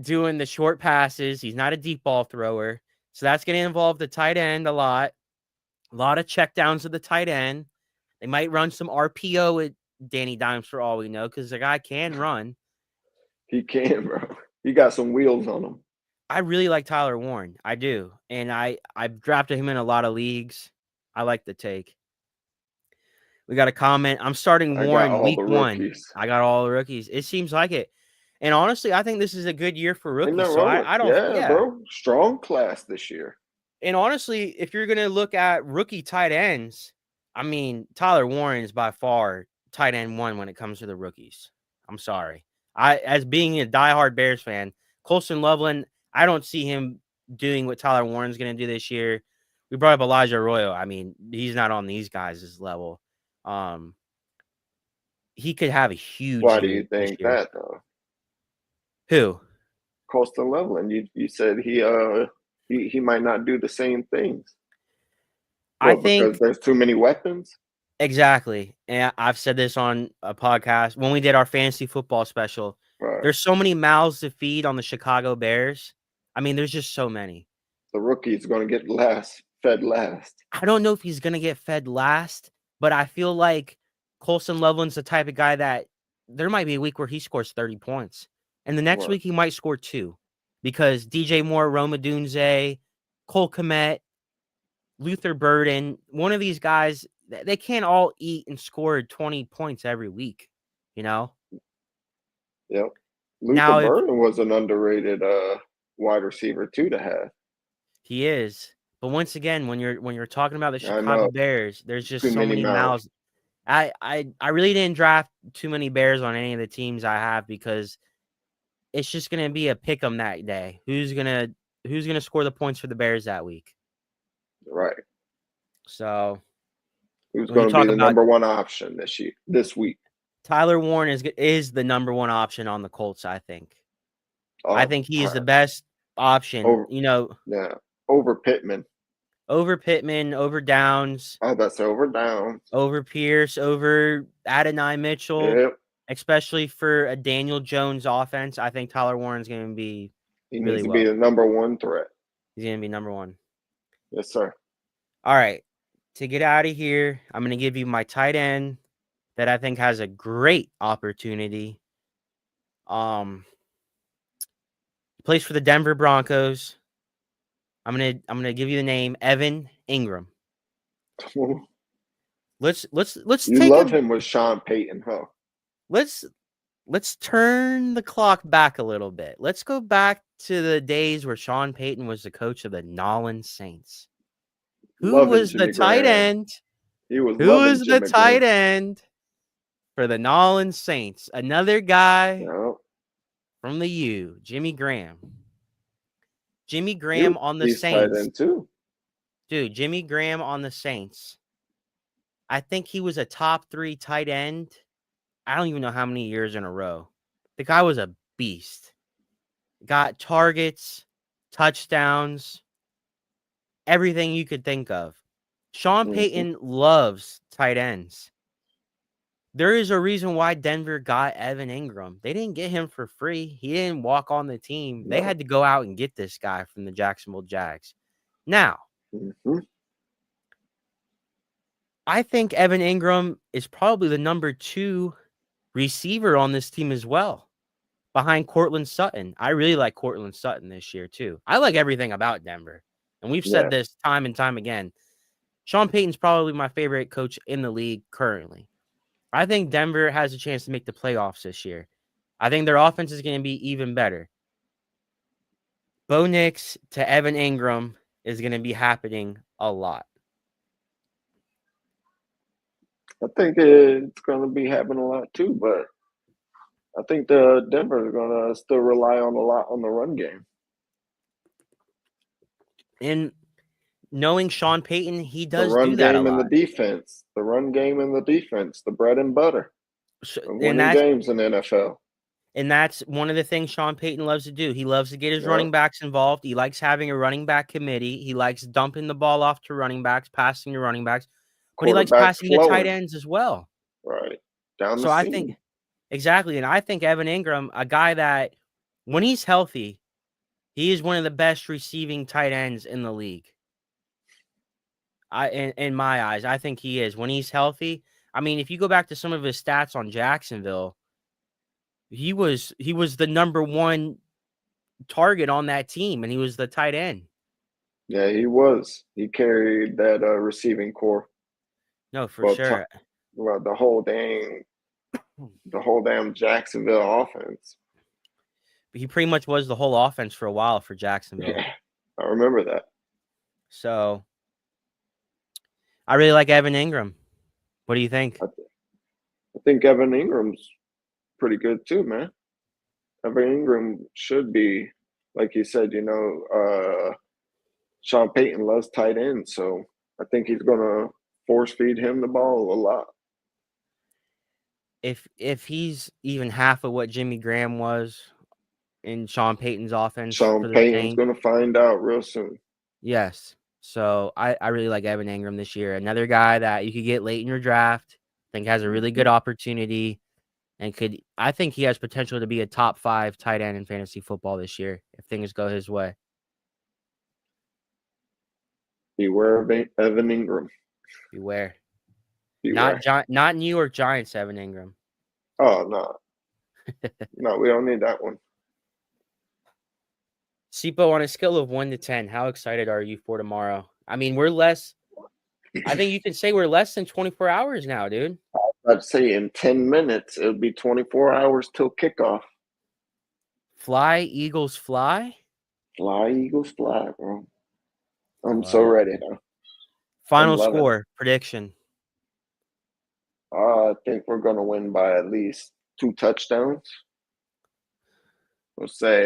Speaker 1: doing the short passes. He's not a deep ball thrower, so that's going to involve the tight end a lot of checkdowns of the tight end. They might run some RPO with Danny Dimes for all we know because the guy can run.
Speaker 2: He can, bro. He got some wheels on him.
Speaker 1: I really like Tyler Warren. I do. And I've drafted him in a lot of leagues. I like the take. We got a comment. I'm starting Warren week 1. I got all the rookies. It seems like it. And honestly, I think this is a good year for rookies. So I don't
Speaker 2: bro. Strong class this year.
Speaker 1: And honestly, if you're gonna look at rookie tight ends, I mean, Tyler Warren is by far tight end 1 when it comes to the rookies. I'm sorry. As being a diehard Bears fan, Colson Loveland, I don't see him doing what Tyler Warren's going to do this year. We brought up Elijah Arroyo. I mean, he's not on these guys' level. He could have a huge
Speaker 2: Why do
Speaker 1: year
Speaker 2: you think
Speaker 1: this year.
Speaker 2: that, though?
Speaker 1: Who?
Speaker 2: Colson Loveland. You said he might not do the same things.
Speaker 1: I
Speaker 2: Well, because
Speaker 1: think
Speaker 2: there's too many weapons.
Speaker 1: exactly. And I've said this on a podcast when we did our fantasy football special.
Speaker 2: Right.
Speaker 1: There's so many mouths to feed on the Chicago Bears. I mean, there's just so many.
Speaker 2: The rookie's going to get fed last.
Speaker 1: I don't know if he's going to get fed last, but I feel like Colson Loveland's the type of guy that there might be a week where he scores 30 points. And the next
Speaker 2: Right.
Speaker 1: week he might score 2 because DJ Moore, Roma Dunze, Cole Kmet, Luther Burden, one of these guys, they can't all eat and score 20 points every week, you know?
Speaker 2: Yep. Luther
Speaker 1: Now, if
Speaker 2: Burden was an underrated wide receiver too to have.
Speaker 1: he is, but once again, when you're talking about the
Speaker 2: I
Speaker 1: Chicago
Speaker 2: know.
Speaker 1: Bears, there's just
Speaker 2: Too
Speaker 1: so
Speaker 2: many
Speaker 1: many
Speaker 2: mouths.
Speaker 1: mouths. I really didn't draft too many Bears on any of the teams I have because it's just gonna be a pick 'em that day. Who's gonna score the points for the Bears that week?
Speaker 2: Right.
Speaker 1: So
Speaker 2: Who's
Speaker 1: when you
Speaker 2: going to be
Speaker 1: talk
Speaker 2: the
Speaker 1: about
Speaker 2: number one option this week?
Speaker 1: Tyler Warren is the number one option on the Colts, I think.
Speaker 2: Oh,
Speaker 1: I think he is the
Speaker 2: right.
Speaker 1: best option,
Speaker 2: Over,
Speaker 1: you know,
Speaker 2: yeah. Over Pittman.
Speaker 1: over Pittman, over Downs,
Speaker 2: Oh, that's over down.
Speaker 1: over Pierce, over Adonai Mitchell,
Speaker 2: Yep.
Speaker 1: especially for a Daniel Jones offense. I think Tyler Warren's going to be
Speaker 2: He
Speaker 1: really
Speaker 2: needs to
Speaker 1: well.
Speaker 2: be the number one threat.
Speaker 1: He's going to be number one.
Speaker 2: Yes, sir.
Speaker 1: All right. To get out of here, I'm going to give you my tight end that I think has a great opportunity. He plays for the Denver Broncos. I'm gonna give you the name Evan Ingram. Let's
Speaker 2: You
Speaker 1: take
Speaker 2: love him with Sean Payton, huh?
Speaker 1: let's turn the clock back a little bit. Let's go back to the days where Sean Payton was the coach of the Nolans Saints. Who
Speaker 2: Loving
Speaker 1: was the
Speaker 2: Jimmy
Speaker 1: tight
Speaker 2: Graham.
Speaker 1: end?
Speaker 2: He was
Speaker 1: Who
Speaker 2: loving
Speaker 1: was the
Speaker 2: Jimmy
Speaker 1: tight
Speaker 2: Graham.
Speaker 1: end for the Nolans Saints? Another guy
Speaker 2: Yep.
Speaker 1: from the U, Jimmy Graham. Jimmy Graham on the
Speaker 2: He's tight
Speaker 1: Saints.
Speaker 2: end too.
Speaker 1: Dude, Jimmy Graham on the Saints. I think he was a top 3 tight end. I don't even know how many years in a row. The guy was a beast. Got targets, touchdowns, everything you could think of. Sean Payton loves tight ends. There is a reason why Denver got Evan Ingram. They didn't get him for free. He didn't walk on the team. They had to go out and get this guy from the Jacksonville Jags. Now, I think Evan Ingram is probably the number 2 receiver on this team as well, behind Courtland Sutton. I really like Courtland Sutton this year too. I like everything about Denver. And we've said this time and time again. Sean Payton's probably my favorite coach in the league currently. I think Denver has a chance to make the playoffs this year. I think their offense is going to be even better. Bo Nix to Evan Ingram is going to be happening a lot.
Speaker 2: I think it's going to be happening a lot too, but I think the Denver is going to still rely on a lot on the run game.
Speaker 1: And knowing Sean Payton, he does
Speaker 2: the run
Speaker 1: do that
Speaker 2: game
Speaker 1: a
Speaker 2: and
Speaker 1: lot.
Speaker 2: the defense. The run game and the defense. The bread and butter. Winning games in the NFL.
Speaker 1: And that's one of the things Sean Payton loves to do. He loves to get his running backs involved. He likes having a running back committee. He likes dumping the ball off to running backs, passing to running backs. But he likes passing to tight ends as well.
Speaker 2: Right. Down the
Speaker 1: seam. I think exactly. And I think Evan Ingram, a guy that when he's healthy, he is one of the best receiving tight ends in the league. In my eyes, I think he is. When he's healthy, I mean, if you go back to some of his stats on Jacksonville, he was the number 1 target on that team, and he was the tight end.
Speaker 2: Yeah, he was. He carried that receiving core.
Speaker 1: No, for sure.
Speaker 2: The whole damn Jacksonville offense.
Speaker 1: He pretty much was the whole offense for a while for Jacksonville.
Speaker 2: Yeah, I remember that.
Speaker 1: So, I really like Evan Ingram. What do you think?
Speaker 2: I think Evan Ingram's pretty good too, man. Evan Ingram should be, like you said, Sean Payton loves tight ends, so I think he's gonna force feed him the ball a lot.
Speaker 1: If he's even half of what Jimmy Graham was in Sean Payton's offense,
Speaker 2: Sean Payton's gonna find out real soon.
Speaker 1: Yes. So I really like Evan Ingram this year. Another guy that you could get late in your draft. I think has a really good opportunity and I think he has potential to be a top 5 tight end in fantasy football this year if things go his way.
Speaker 2: Beware of Evan Ingram.
Speaker 1: Beware.
Speaker 2: Beware.
Speaker 1: Not New York Giants Evan Ingram.
Speaker 2: Oh, no. No, we don't need that one.
Speaker 1: Sipo, on a scale of 1 to 10, how excited are you for tomorrow? I mean, I think you can say we're less than 24 hours now, dude.
Speaker 2: I'd say in 10 minutes, it would be 24 hours till kickoff.
Speaker 1: Fly, Eagles, fly?
Speaker 2: Fly, Eagles, fly, bro. I'm so ready now.
Speaker 1: Final score, prediction.
Speaker 2: I think we're going to win by at least 2 touchdowns. We'll say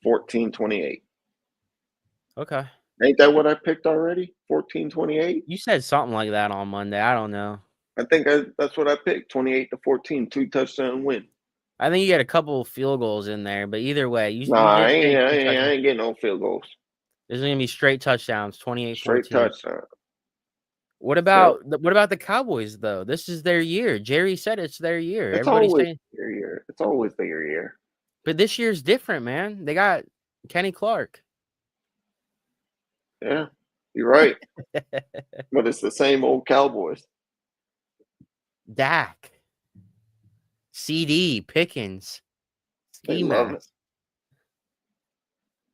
Speaker 2: 14-28.
Speaker 1: Okay.
Speaker 2: Ain't that what I picked already? 14-28?
Speaker 1: You said something like that on Monday. I don't know.
Speaker 2: I think that's what I picked. 28-14, 2 touchdown win.
Speaker 1: I think you got a couple field goals in there, but either way,
Speaker 2: I ain't getting no field goals.
Speaker 1: There's going to be straight touchdowns, 28-14.
Speaker 2: Straight touchdown.
Speaker 1: What about the Cowboys though? This is their year. Jerry said it's their year.
Speaker 2: Everybody's saying their year. It's always their year.
Speaker 1: But this year's different, man. They got Kenny Clark.
Speaker 2: Yeah, you're right. But it's the same old Cowboys.
Speaker 1: Dak, CD, Pickens,
Speaker 2: They love it.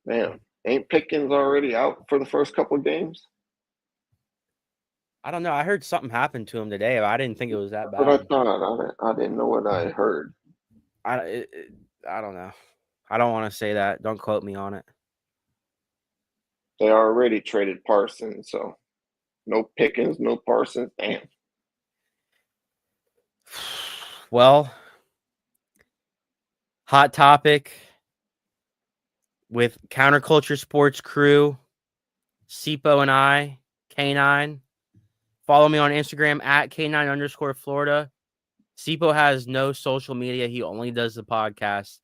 Speaker 2: Man, ain't Pickens already out for the first couple of games?
Speaker 1: I don't know. I heard something happened to him today. But I didn't think it was that bad.
Speaker 2: But I thought I didn't know what I heard.
Speaker 1: I don't know. I don't want to say that. Don't quote me on it.
Speaker 2: They already traded Parsons, so no Pickens, no Parsons. Damn.
Speaker 1: Well, hot topic with Counterculture Sports Crew, Sipo and I, K9. Follow me on Instagram at K9_Florida. Sipo has no social media. He only does the podcast.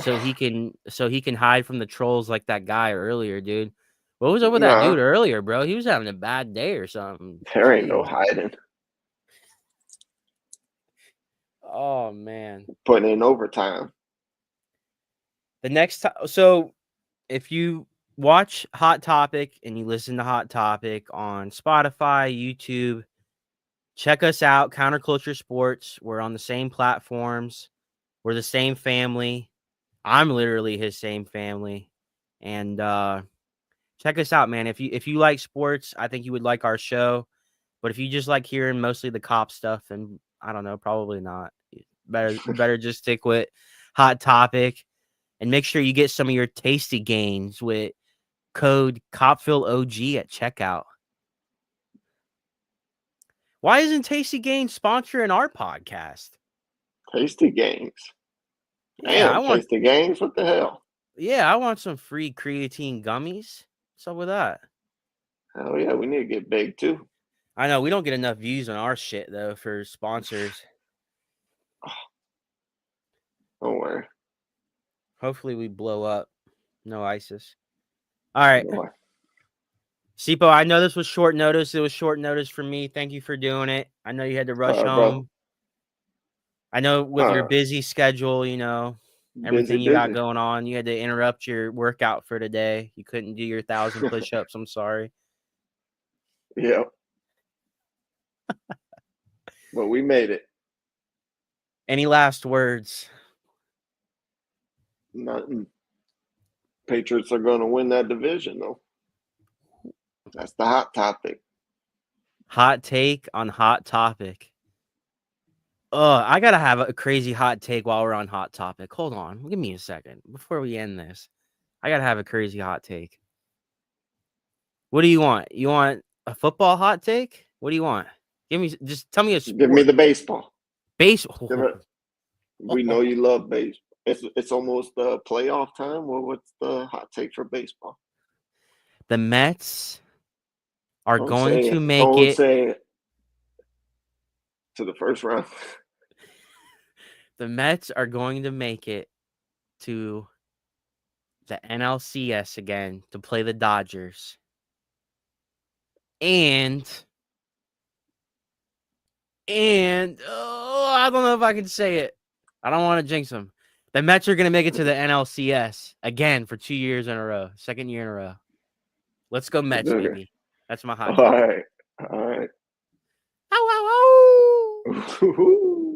Speaker 1: So he can hide from the trolls like that guy earlier, dude. What was up with that dude earlier, bro? He was having a bad day or something.
Speaker 2: There ain't no hiding.
Speaker 1: Oh man.
Speaker 2: Putting in overtime.
Speaker 1: The next time, so if you watch Hot Topic and you listen to Hot Topic on Spotify, YouTube, check us out, Counterculture Sports. We're on the same platforms. We're the same family. I'm literally his same family. And check us out, man. If you like sports, I think you would like our show. But if you just like hearing mostly the cop stuff, and I don't know, probably not. Better just stick with Hot Topic. And make sure you get some of your tasty gains with code COPVILLEOG at checkout. Why isn't Tasty Gains sponsoring our podcast?
Speaker 2: Tasty Gains.
Speaker 1: Yeah,
Speaker 2: I want Tasty Gains. What the hell?
Speaker 1: Yeah, I want some free creatine gummies. What's up with that?
Speaker 2: Hell yeah, we need to get big too.
Speaker 1: I know we don't get enough views on our shit though for sponsors.
Speaker 2: Don't worry.
Speaker 1: Hopefully we blow up. No ISIS. All right. Sipo, I know this was short notice. It was short notice for me. Thank you for doing it. I know you had to rush home. Bro. I know with your busy schedule, you know, everything you got going on, you had to interrupt your workout for today. You couldn't do your 1,000 push-ups. I'm sorry.
Speaker 2: Yeah. But we made it.
Speaker 1: Any last words?
Speaker 2: Nothing. Patriots are going to win that division, though. That's the hot topic.
Speaker 1: Hot take on Hot Topic. I got to have a crazy hot take while we're on Hot Topic. Hold on. Give me a second before we end this. I got to have a crazy hot take. What do you want? You want a football hot take? What do you want? Just tell me a sport.
Speaker 2: Give me the baseball.
Speaker 1: Baseball.
Speaker 2: We know you love baseball. It's almost playoff time. Well, what's the hot take for baseball?
Speaker 1: The Mets are going to make it
Speaker 2: to the first round.
Speaker 1: The Mets are going to make it to the NLCS again to play the Dodgers. And I don't know if I can say it. I don't want to jinx them. The Mets are going to make it to the NLCS again for 2 years in a row. Second year in a row. Let's go Mets,
Speaker 2: Okay.
Speaker 1: baby. That's my hot
Speaker 2: All
Speaker 1: take.
Speaker 2: right. All right.
Speaker 1: Ow, ow, ow.
Speaker 2: Ooh.